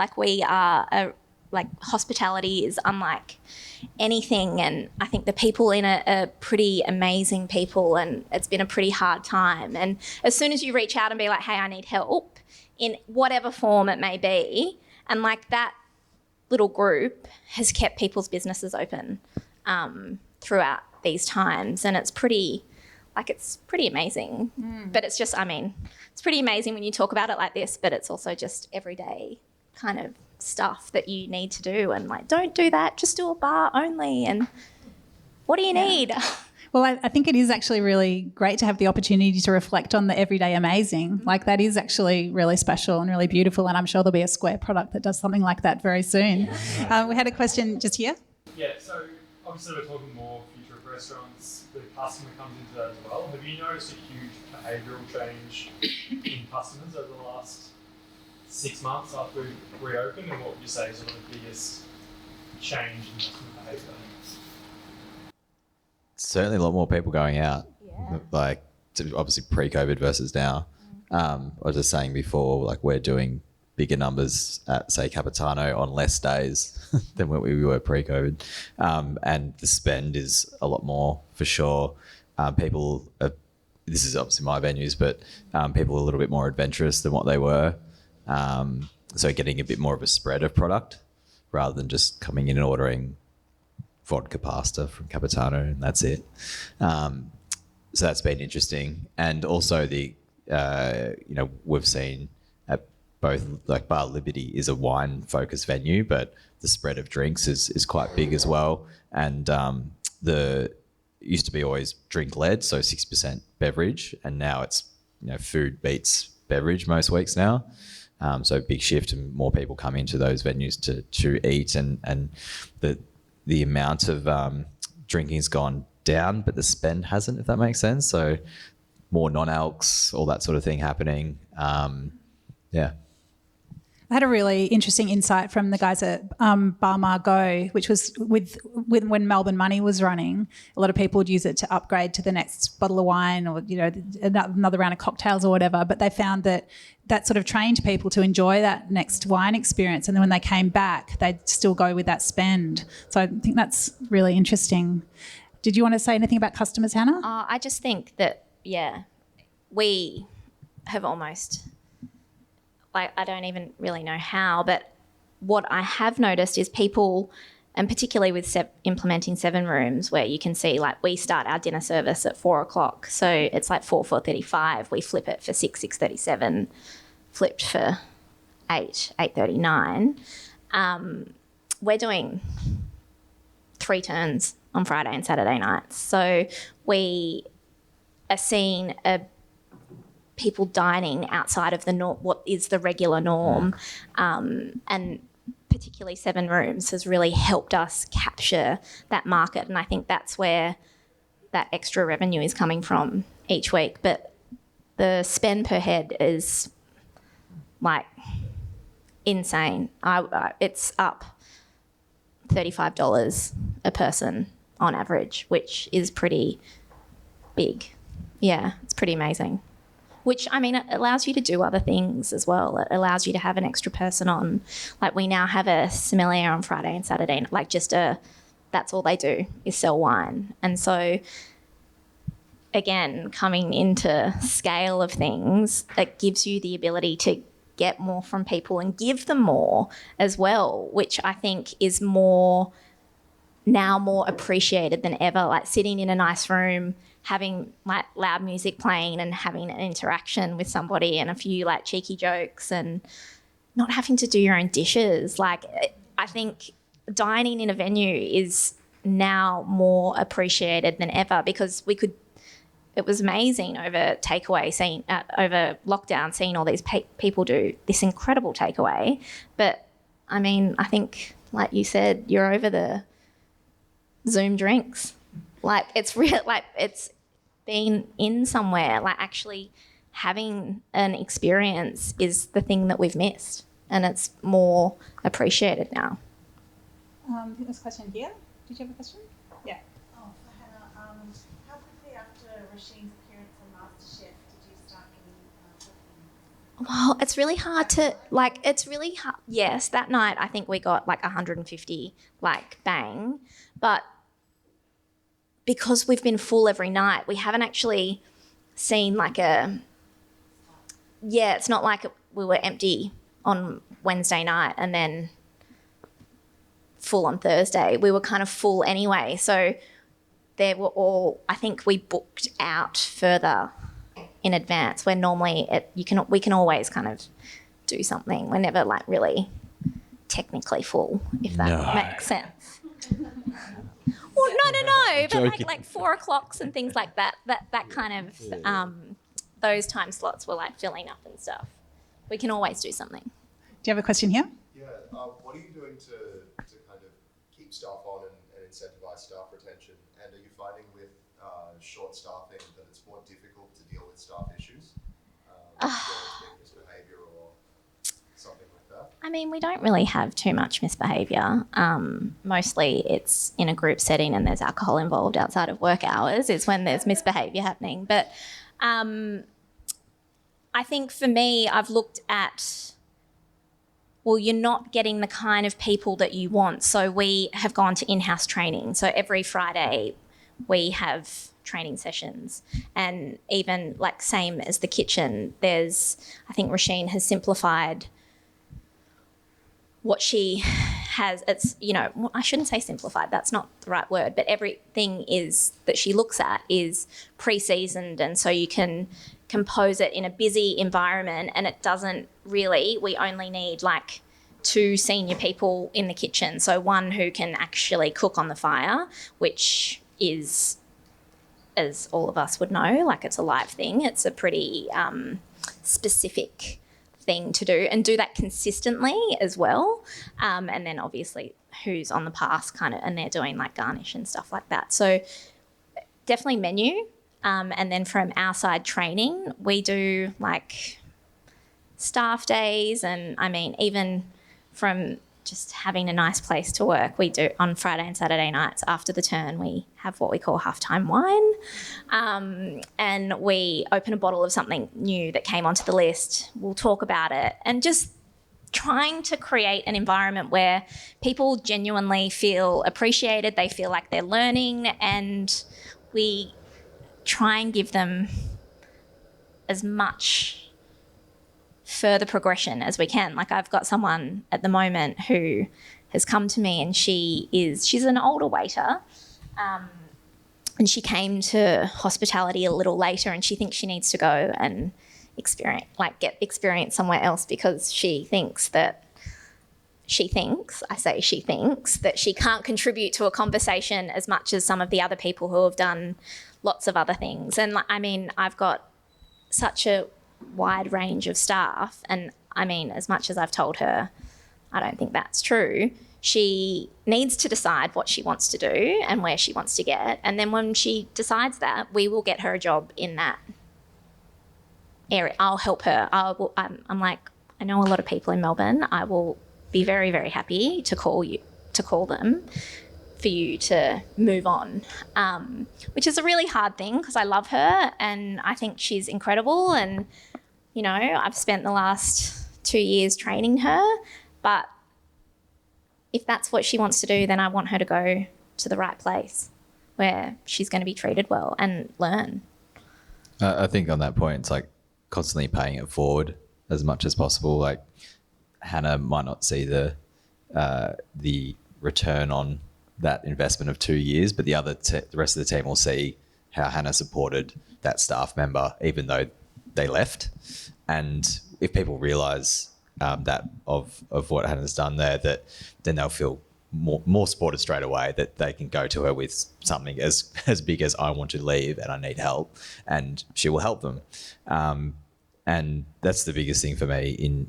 Hospitality is unlike anything, and I think the people in it are pretty amazing people, and it's been a pretty hard time. And as soon as you reach out and be like, hey, I need help in whatever form it may be, and like that little group has kept people's businesses open throughout these times, and it's pretty amazing. But it's just, it's pretty amazing when you talk about it like this, but it's also just everyday kind of stuff that you need to do, and like, don't do that, just do a bar only, and what do you need?
Well, I think it is actually really great to have the opportunity to reflect on the everyday amazing. Like, that is actually really special and really beautiful, and I'm sure there'll be a Square product that does something like that very soon. We had a question just here.
Yeah, so obviously we're talking more future of restaurants. The customer comes into that as well. Have you noticed a huge behavioural change in customers over the last 6 months after we reopened, and what would you say is sort of the biggest change in customer behaviour?
Certainly a lot more people going out, like obviously pre-COVID versus now. I was just saying before, like, we're doing bigger numbers at, say, Capitano on less days than what we were pre-COVID. And the spend is a lot more for sure. People are, this is obviously my venues, but people are a little bit more adventurous than what they were. So getting a bit more of a spread of product rather than just coming in and ordering vodka pasta from Capitano and that's it. So that's been interesting. And also we've seen at both, like, Bar Liberty is a wine focused venue, but the spread of drinks is quite big as well. And it used to be always drink led, so 60% beverage, and now it's, food beats beverage most weeks now. So big shift, and more people come into those venues to eat, and the amount of drinking's gone down, but the spend hasn't, if that makes sense. So more non-alcs, all that sort of thing happening.
I had a really interesting insight from the guys at Bar Margot, which was with when Melbourne Money was running. A lot of people would use it to upgrade to the next bottle of wine, or another round of cocktails or whatever. But they found that sort of trained people to enjoy that next wine experience, and then when they came back, they'd still go with that spend. So I think that's really interesting. Did you want to say anything about customers, Hannah?
I just think that we have almost. I don't even really know how, but what I have noticed is people, and particularly with implementing 7 rooms, where you can see, like, we start our dinner service at 4 o'clock, so it's like 4:35. We flip it for 6:37, flipped for 8:39. We're doing 3 turns on Friday and Saturday nights, so we are seeing people dining outside of what is the regular norm, and particularly 7 rooms has really helped us capture that market, and I think that's where that extra revenue is coming from each week. But the spend per head is like insane. It's up $35 a person on average, which is pretty big. Yeah, it's pretty amazing. which, I mean, it allows you to do other things as well. It allows you to have an extra person on. Like, we now have a sommelier on Friday and Saturday, like that's all they do is sell wine. And so, again, coming into scale of things, it gives you the ability to get more from people and give them more as well, which I think is more appreciated than ever. Like, sitting in a nice room, having like loud music playing and having an interaction with somebody and a few like cheeky jokes and not having to do your own dishes. Like, I think dining in a venue is now more appreciated than ever, because it was amazing over lockdown, seeing all these people do this incredible takeaway. But I mean, I think, like you said, you're over the Zoom drinks. Like, it's real, like, it's being in somewhere, like actually having an experience is the thing that we've missed, and it's more appreciated now.
I think there's a question here. Did you have a question? Yeah.
Oh, for Hannah, how quickly after Rasheen's appearance on MasterChef did you start getting bookings?
Well, it's really hard to, like, yes, that night I think we got like 150, like, bang. But because we've been full every night, we haven't actually seen like it's not like we were empty on Wednesday night and then full on Thursday. We were kind of full anyway. So they were all, I think we booked out further in advance, where normally we can always kind of do something. We're never like really technically full, if that makes sense. Well, no, but like 4 o'clocks and things like that kind of, those time slots were like filling up and stuff. We can always do something.
Do you have a question here?
Yeah, what are you doing to kind of keep staff on and incentivise staff retention? And are you finding with short staffing that it's more difficult to deal with staff issues? Whether it's being misbehaviour or something like that?
I mean, we don't really have too much misbehaviour. Mostly it's in a group setting and there's alcohol involved outside of work hours is when there's misbehaviour happening. But I think for me, I've looked at, well, you're not getting the kind of people that you want. So we have gone to in-house training. So every Friday we have training sessions, and even like same as the kitchen, I think Rasheen has simplified what she has. It's, I shouldn't say simplified, that's not the right word, but everything that she looks at is pre-seasoned, and so you can compose it in a busy environment, and it doesn't really, we only need like 2 senior people in the kitchen. So one who can actually cook on the fire, which is, as all of us would know, like, it's a live thing. It's a pretty specific thing to do, and do that consistently as well. And then obviously who's on the pass kind of, and they're doing like garnish and stuff like that. So definitely menu. And then from our side training, we do like staff days, and I mean, even from just having a nice place to work, we do on Friday and Saturday nights after the turn, we have what we call halftime wine. And we open a bottle of something new that came onto the list. We'll talk about it, and just trying to create an environment where people genuinely feel appreciated, they feel like they're learning, and we try and give them as much further progression as we can. Like, I've got someone at the moment who has come to me, and she's an older waiter, and she came to hospitality a little later, and she thinks she needs to go and get experience somewhere else, because she thinks that she can't contribute to a conversation as much as some of the other people who have done lots of other things. And I mean, I've got such a wide range of staff, and I mean, as much as I've told her I don't think that's true, she needs to decide what she wants to do and where she wants to get, and then when she decides that, we will get her a job in that area. I'll help her. I'm like, I know a lot of people in Melbourne. I will be very, very happy to call them for you to move on, which is a really hard thing because I love her and I think she's incredible. And, you know, I've spent the last 2 years training her, but if that's what she wants to do, then I want her to go to the right place where she's going to be treated well and learn.
I think on that point, it's like constantly paying it forward as much as possible. Like Hannah might not see the return on that investment of 2 years, but the rest of the team will see how Hannah supported that staff member, even though they left. And if people realise that of what Hannah's done there, that then they'll feel more supported straight away, that they can go to her with something as big as I want to leave and I need help, and she will help them. And that's the biggest thing for me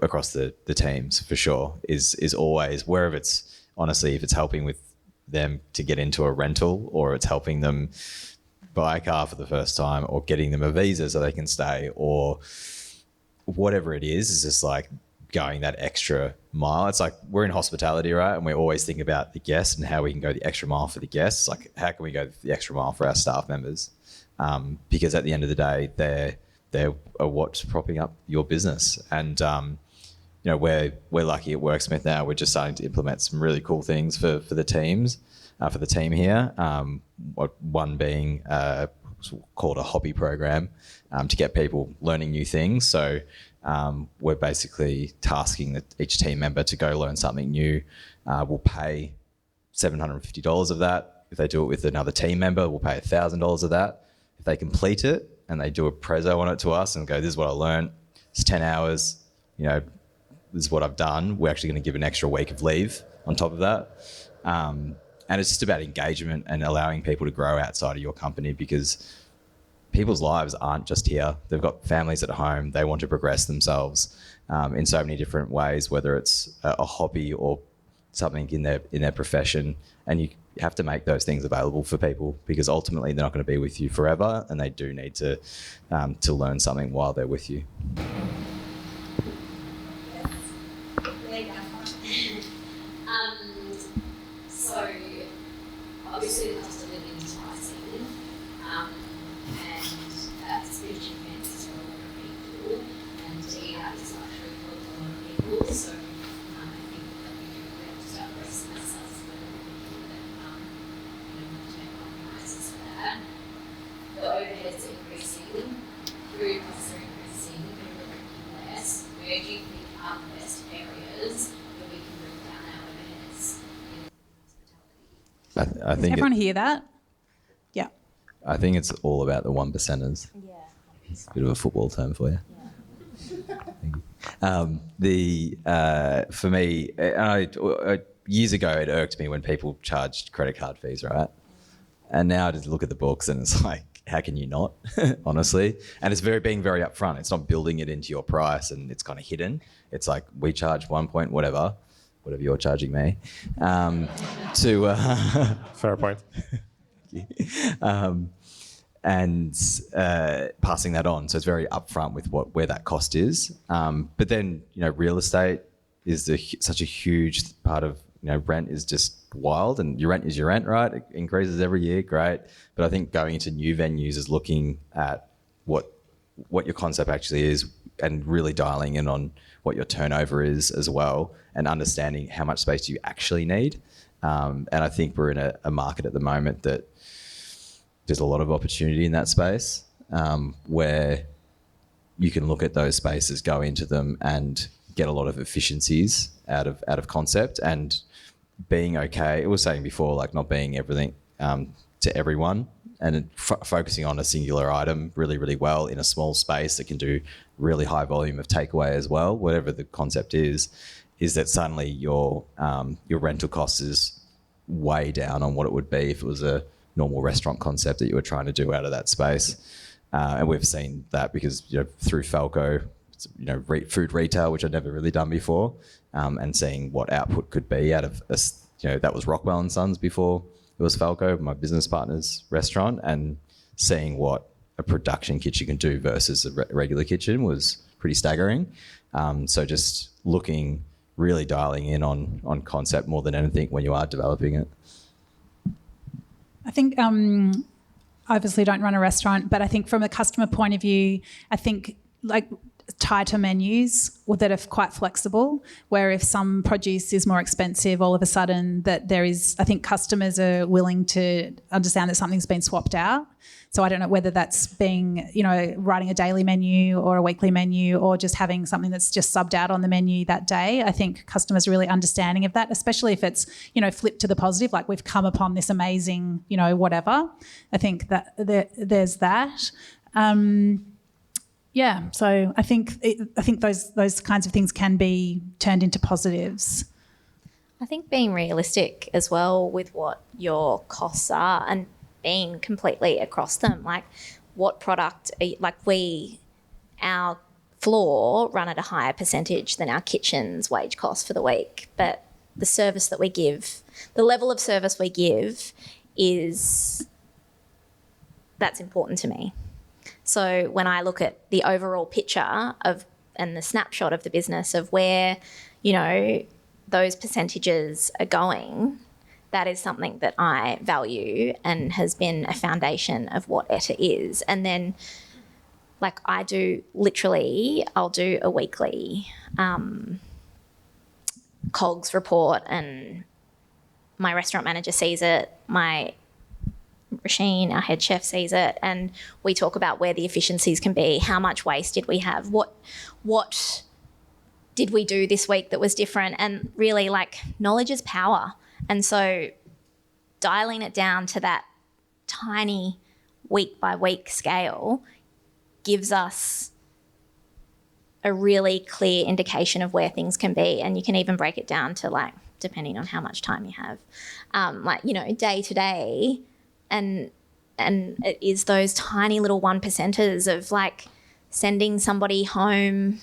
across the teams for sure, is always, wherever it's, honestly, if it's helping with them to get into a rental, or it's helping them buy a car for the first time, or getting them a visa so they can stay, or whatever it is just like going that extra mile. It's like we're in hospitality, right? And we always think about the guests and how we can go the extra mile for the guests. Like, how can we go the extra mile for our staff members? Because at the end of the day, they're what's propping up your business. And you know, we're lucky at Worksmith now. We're just starting to implement some really cool things for the teams, for the team here. One being called a hobby program, to get people learning new things. So we're basically tasking each team member to go learn something new. We'll pay $750 of that. If they do it with another team member, we'll pay $1,000 of that. If they complete it and they do a prezzo on it to us and go, this is what I learned, it's 10 hours, you know, this is what I've done, we're actually going to give an extra week of leave on top of that. And it's just about engagement and allowing people to grow outside of your company, because people's lives aren't just here. They've got families at home. They want to progress themselves in so many different ways, whether it's a hobby or something in their profession. And you have to make those things available for people, because ultimately they're not going to be with you forever, and they do need to learn something while they're with you.
So obviously the cost of living is rising, and that's huge advances for a lot of people, and to eat out is luxury for a lot of people. So I think that we have to start bracing ourselves for people that want to make compromises for that. The overheads are increasing, food costs are increasing, people are renting less. Where do you think are the best areas where we can bring down our overheads in hospitality?
I think
Everyone hear that? Yeah.
I think it's all about the 1%ers.
Yeah.
It's a bit of a football term for you. For me, years ago, it irked me when people charged credit card fees, right? And now I just look at the books and it's like, how can you not, honestly? And it's being very upfront. It's not building it into your price and it's kind of hidden. It's like, we charge 1 point, whatever you're charging me, to
Fair point.
and passing that on. So it's very upfront with where that cost is. But then, you know, real estate is such a huge part of, you know, rent is just wild, and your rent is your rent, right? It increases every year, great. But I think going into new venues is looking at what your concept actually is, and really dialing in on what your turnover is as well, and understanding how much space do you actually need. And I think we're in a market at the moment that there's a lot of opportunity in that space, where you can look at those spaces, go into them and get a lot of efficiencies out of concept, and being okay. I was saying before, like not being everything to everyone, and focusing on a singular item really, really well in a small space that can do really high volume of takeaway as well. Whatever the concept is that suddenly your rental cost is way down on what it would be if it was a normal restaurant concept that you were trying to do out of that space. And we've seen that because, you know, through Falco, you know, food retail, which I'd never really done before, and seeing what output could be out of that was Rockwell and Sons before it was Falco, my business partner's restaurant, and seeing what a production kitchen can do versus a regular kitchen was pretty staggering. So just looking really dialing in on concept more than anything when you are developing it.
I think I obviously don't run a restaurant, but I think from a customer point of view, I think like tighter menus that are quite flexible, where if some produce is more expensive, all of a sudden that there is, I think customers are willing to understand that something's been swapped out. So I don't know whether that's being, writing a daily menu or a weekly menu or just having something that's just subbed out on the menu that day. I think customers are really understanding of that, especially if it's, flipped to the positive, like we've come upon this amazing, whatever. I think that there's that. So I think those kinds of things can be turned into positives.
I think being realistic as well with what your costs are and being completely across them, like what product, our floor run at a higher percentage than our kitchen's wage cost for the week, but the service that we give, the level of service we give that's important to me. So when I look at the overall picture and the snapshot of the business of where, those percentages are going, that is something that I value and has been a foundation of what ETA is. And then, I'll do a weekly COGS report, and my restaurant manager sees it, my Rasheen, our head chef, sees it, and we talk about where the efficiencies can be, how much waste did we have, what did we do this week that was different, and really knowledge is power. And so dialing it down to that tiny week-by-week scale gives us a really clear indication of where things can be. And you can even break it down to, depending on how much time you have, day to day. And it is those tiny little 1%ers of, sending somebody home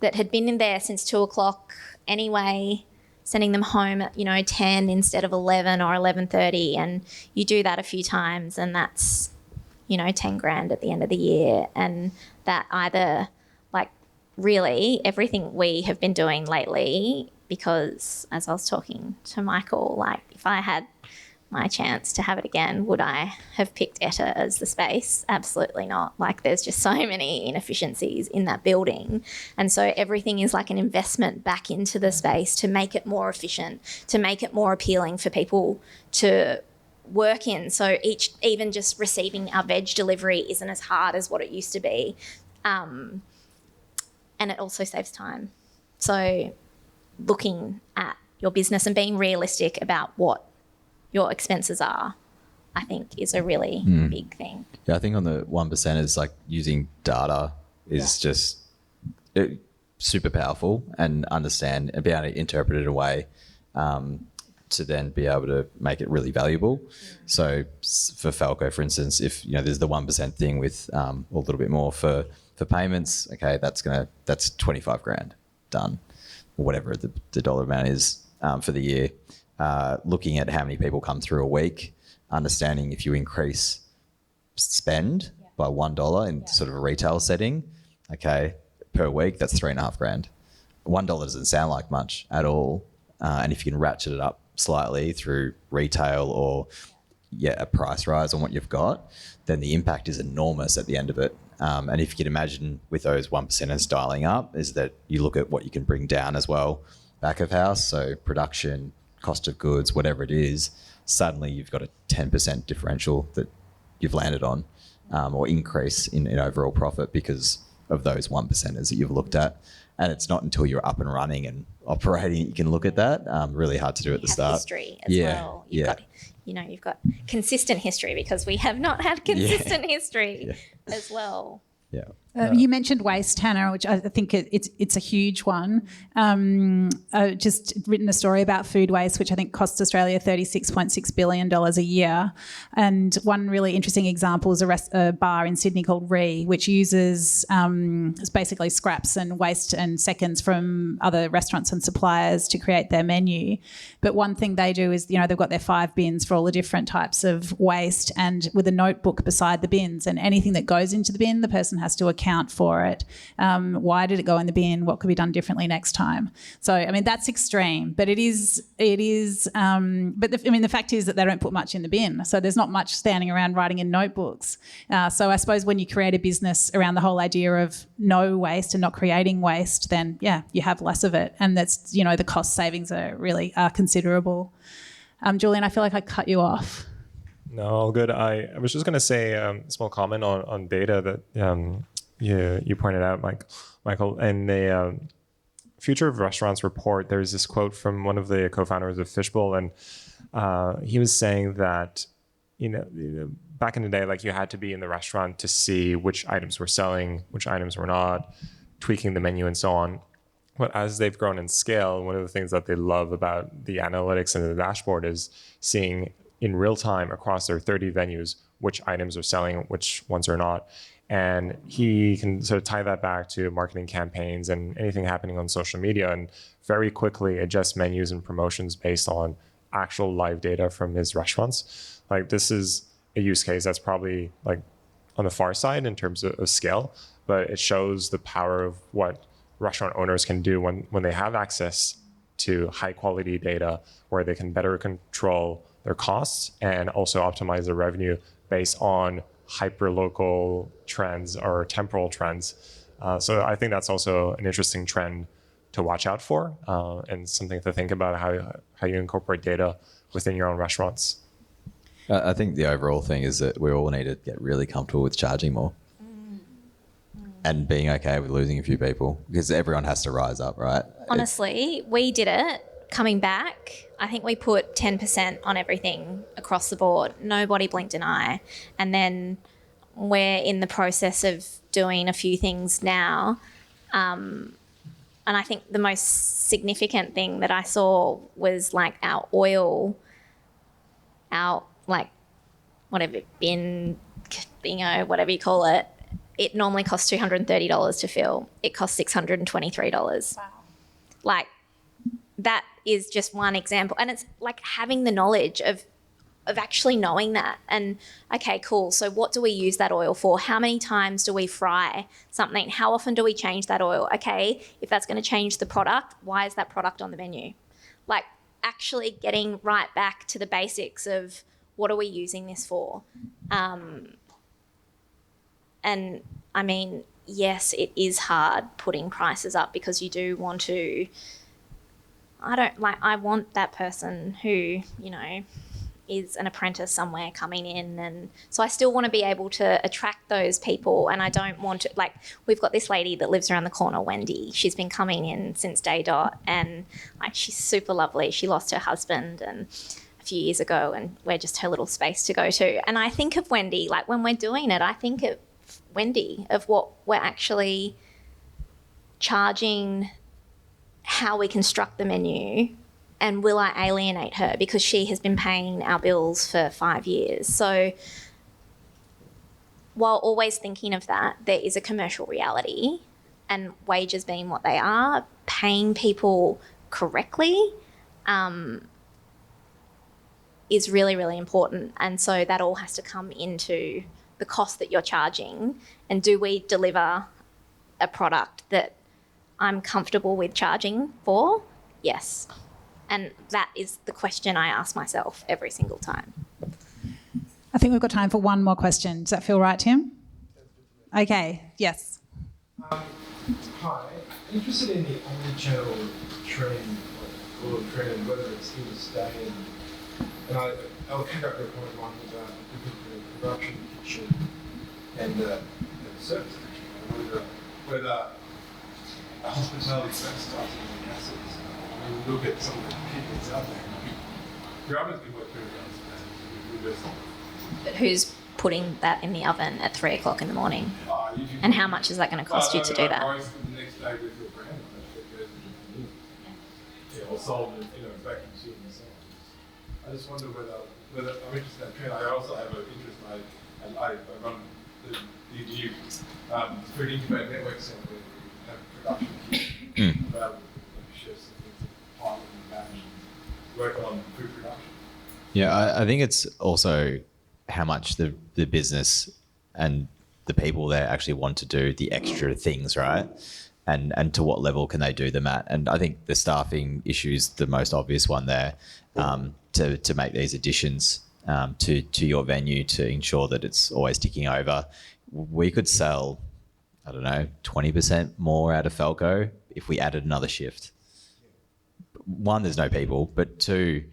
that had been in there since 2:00 anyway, sending them home at 10 instead of 11 or 11:30, and you do that a few times, and that's 10 grand at the end of the year. And that either really everything we have been doing lately, because as I was talking to Michael, if I had my chance to have it again, would I have picked ETA as the space? Absolutely not. There's just so many inefficiencies in that building. And so everything is an investment back into the space to make it more efficient, to make it more appealing for people to work in. So even just receiving our veg delivery isn't as hard as what it used to be. And it also saves time. So looking at your business and being realistic about what your expenses are, I think, is a really big thing.
Yeah, I think on the 1%ers, using data is just super powerful, and understand and be able to interpret it in a way to then be able to make it really valuable. So for Falco, for instance, if there's the 1% thing with a little bit more for payments, okay, that's 25 grand done, or whatever the dollar amount is for the year. Looking at how many people come through a week, understanding if you increase spend by $1 in sort of a retail setting, okay, per week, that's 3.5 grand. $1 doesn't sound like much at all. And if you can ratchet it up slightly through retail or a price rise on what you've got, then the impact is enormous at the end of it. And if you can imagine with those 1%ers dialing up, is that you look at what you can bring down as well, back of house, so production, cost of goods, whatever it is, suddenly you've got a 10% differential that you've landed on, or increase in overall profit because of those 1%ers that you've looked at. And it's not until you're up and running and operating you can look at that. Really hard to do at the start.
History as well. You've got consistent history, because we have not had consistent history as well.
Yeah.
You mentioned waste, Hannah, which I think it's a huge one. I've just written a story about food waste, which I think costs Australia $36.6 billion a year. And one really interesting example is a bar in Sydney called Re, which uses it's basically scraps and waste and seconds from other restaurants and suppliers to create their menu. But one thing they do is, they've got their 5 bins for all the different types of waste, and with a notebook beside the bins, and anything that goes into the bin, the person has to account for it? Why did it go in the bin? What could be done differently next time? So, I mean, that's extreme, but the fact is that they don't put much in the bin. So there's not much standing around writing in notebooks. So I suppose when you create a business around the whole idea of no waste and not creating waste, then yeah, you have less of it. And that's, you know, the cost savings are really considerable. Julian, I feel like I cut you off.
No, all good. I was just going to say a small comment on data that you pointed out, Michael. In the Future of Restaurants report, there's this quote from one of the co-founders of Fishbowl, and he was saying that, back in the day, like, you had to be in the restaurant to see which items were selling, which items were not, tweaking the menu and so on. But as they've grown in scale, one of the things that they love about the analytics and the dashboard is seeing in real time across their 30 venues which items are selling, which ones are not. And he can sort of tie that back to marketing campaigns and anything happening on social media, and very quickly adjust menus and promotions based on actual live data from his restaurants. Like, this is a use case that's probably like on the far side in terms of scale, but it shows the power of what restaurant owners can do when they have access to high quality data, where they can better control their costs and also optimize their revenue based on hyper local trends or temporal trends. So I think that's also an interesting trend to watch out for, and something to think about how you incorporate data within your own restaurants.
I think the overall thing is that we all need to get really comfortable with charging more and being okay with losing a few people, because everyone has to rise up, right?
Honestly, we did it coming back. I think we put 10% on everything across the board. Nobody blinked an eye. And then we're in the process of doing a few things now. And I think the most significant thing that I saw was like our oil, whatever, bingo, whatever you call it. It normally costs $230 to fill. It costs $623.
Wow.
Like, that is just one example. And it's like having the knowledge of actually knowing that. And, okay, cool. So what do we use that oil for? How many times do we fry something? How often do we change that oil? Okay, if that's going to change the product, why is that product on the menu? Like, actually getting right back to the basics of what are we using this for? And I mean, yes, it is hard putting prices up because you do want to, I want that person who, is an apprentice somewhere coming in. And so I still want to be able to attract those people. And I don't want to, like, we've got this lady that lives around the corner, Wendy. She's been coming in since day dot, and like, she's super lovely. She lost her husband and a few years ago, and we're just her little space to go to. And I think of Wendy, like, when we're doing it, I think of Wendy, of what we're actually charging, how we construct the menu, and will I alienate her because she has been paying our bills for 5 years. So while always thinking of that, there is a commercial reality, and wages being what they are, paying people correctly is really, really important. And so that all has to come into the cost that you're charging, and do we deliver a product that I'm comfortable with charging for? Yes. And that is the question I ask myself every single time.
I think we've got time for one more question. Does that feel right, Tim? Okay, yes.
Hi, interested in the omni-channel trend, or trend, whether it's here to stay, and I'll pick up your point, Michael, about the production kitchen and the service kitchen. Whether a hospitality service starts in the assets. I mean, look at some of the kitchens out there. Your ovens can work very well.
But who's putting that in the oven at 3 o'clock in the morning? And how much is that going to cost you to do that?
The next day with your brand on it, or sold in vacuum sealed themselves. I just wonder whether I'm interested in that trend. I also have an interest in I run the new food incubator network center where we have production available for chefs and things to pilot and manage and work on food production.
Yeah, I think it's also how much the business and the people there actually want to do the extra things, right? And to what level can they do them at? And I think the staffing issue is the most obvious one there, to make these additions to your venue to ensure that it's always ticking over. We could sell, I don't know, 20% more out of Falco if we added another shift. One, there's no people, but two,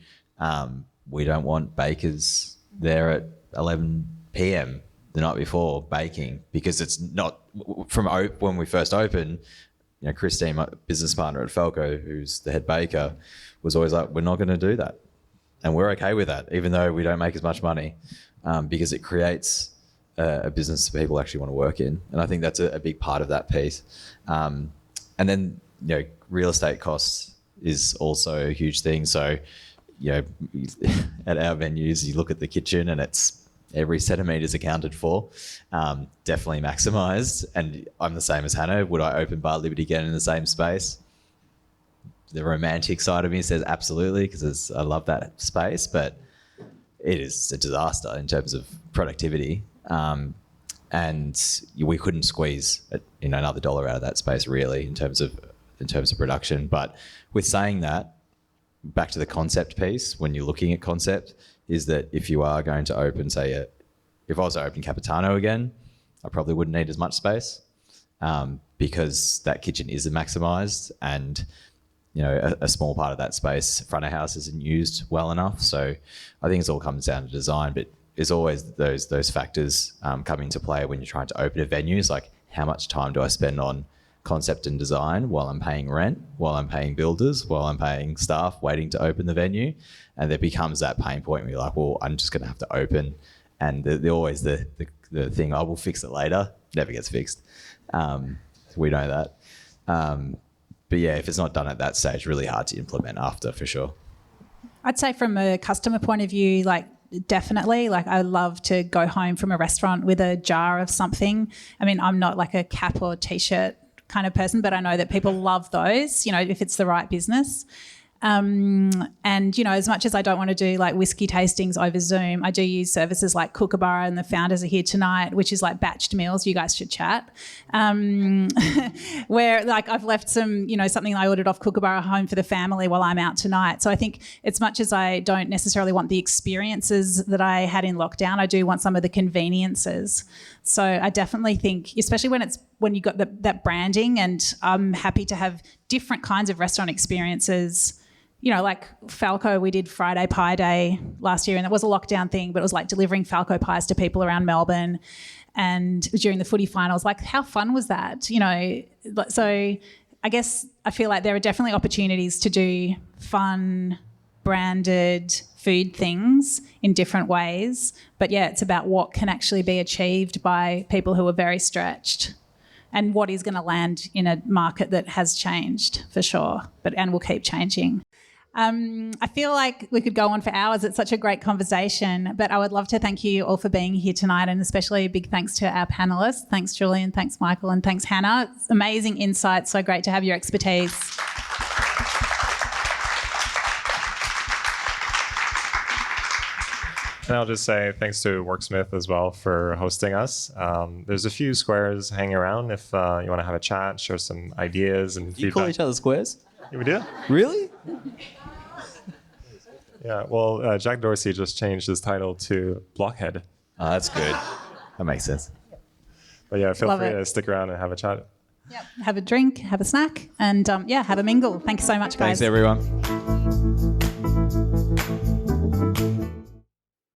we don't want bakers there at 11 p.m. the night before baking, because it's not from when we first opened. You know, Christine, my business partner at Falco, who's the head baker, was always like, we're not going to do that. And we're okay with that, even though we don't make as much money, because it creates a business that people actually want to work in. And I think that's a big part of that piece. And then, you know, real estate costs is also a huge thing. So, you know, at our venues, you look at the kitchen and it's every centimetre is accounted for, definitely maximised. And I'm the same as Hannah. Would I open Bar Liberty again in the same space? The romantic side of me says absolutely, because I love that space, but it is a disaster in terms of productivity. And we couldn't squeeze another dollar out of that space really in terms of production. But with saying that, back to the concept piece, when you're looking at concept, is that if you are going to open, say, if I was to open Capitano again, I probably wouldn't need as much space, because that kitchen isn't maximised, and you know, a small part of that space, front of house, isn't used well enough. So I think it all comes down to design, but there's always those factors come into play when you're trying to open a venue. It's like, how much time do I spend on concept and design while I'm paying rent, while I'm paying builders, while I'm paying staff waiting to open the venue? And there becomes that pain point where you're like, well, I'm just going to have to open. And they're always the thing, I will fix it later, never gets fixed. We know that. But yeah, if it's not done at that stage, really hard to implement after, for sure.
I'd say from a customer point of view, like, definitely, like, I love to go home from a restaurant with a jar of something. I mean, I'm not like a cap or t-shirt kind of person, but I know that people love those, you know, if it's the right business. And, you know, as much as I don't want to do like whiskey tastings over Zoom, I do use services like Kookaburra, and the founders are here tonight, which is like batched meals. You guys should chat. Where like I've left some, you know, something I ordered off Kookaburra home for the family while I'm out tonight. So I think as much as I don't necessarily want the experiences that I had in lockdown, I do want some of the conveniences. So I definitely think, especially when you got that branding, and I'm happy to have different kinds of restaurant experiences. You know, like Falco, we did Friday Pie Day last year, and it was a lockdown thing, but it was like delivering Falco pies to people around Melbourne, and during the footy finals. Like, how fun was that? You know, so I guess I feel like there are definitely opportunities to do fun, branded food things in different ways. But yeah, it's about what can actually be achieved by people who are very stretched, and what is going to land in a market that has changed for sure, and will keep changing. I feel like we could go on for hours. It's such a great conversation, but I would love to thank you all for being here tonight, and especially a big thanks to our panellists. Thanks, Julian. Thanks, Michael. And thanks, Hannah. It's amazing insights. So great to have your expertise.
And I'll just say thanks to Worksmith as well for hosting us. There's a few squares hanging around if you want to have a chat, share some ideas and feedback.
You call each other squares?
Yeah, we do.
Really?
Yeah, well, Jack Dorsey just changed his title to Blockhead.
Oh, that's good. That makes sense.
But yeah, feel
Love
free
it.
to stick around and have a chat.
Yep. Have a drink, have a snack, and have a mingle. Thank you so much, guys.
Thanks, everyone.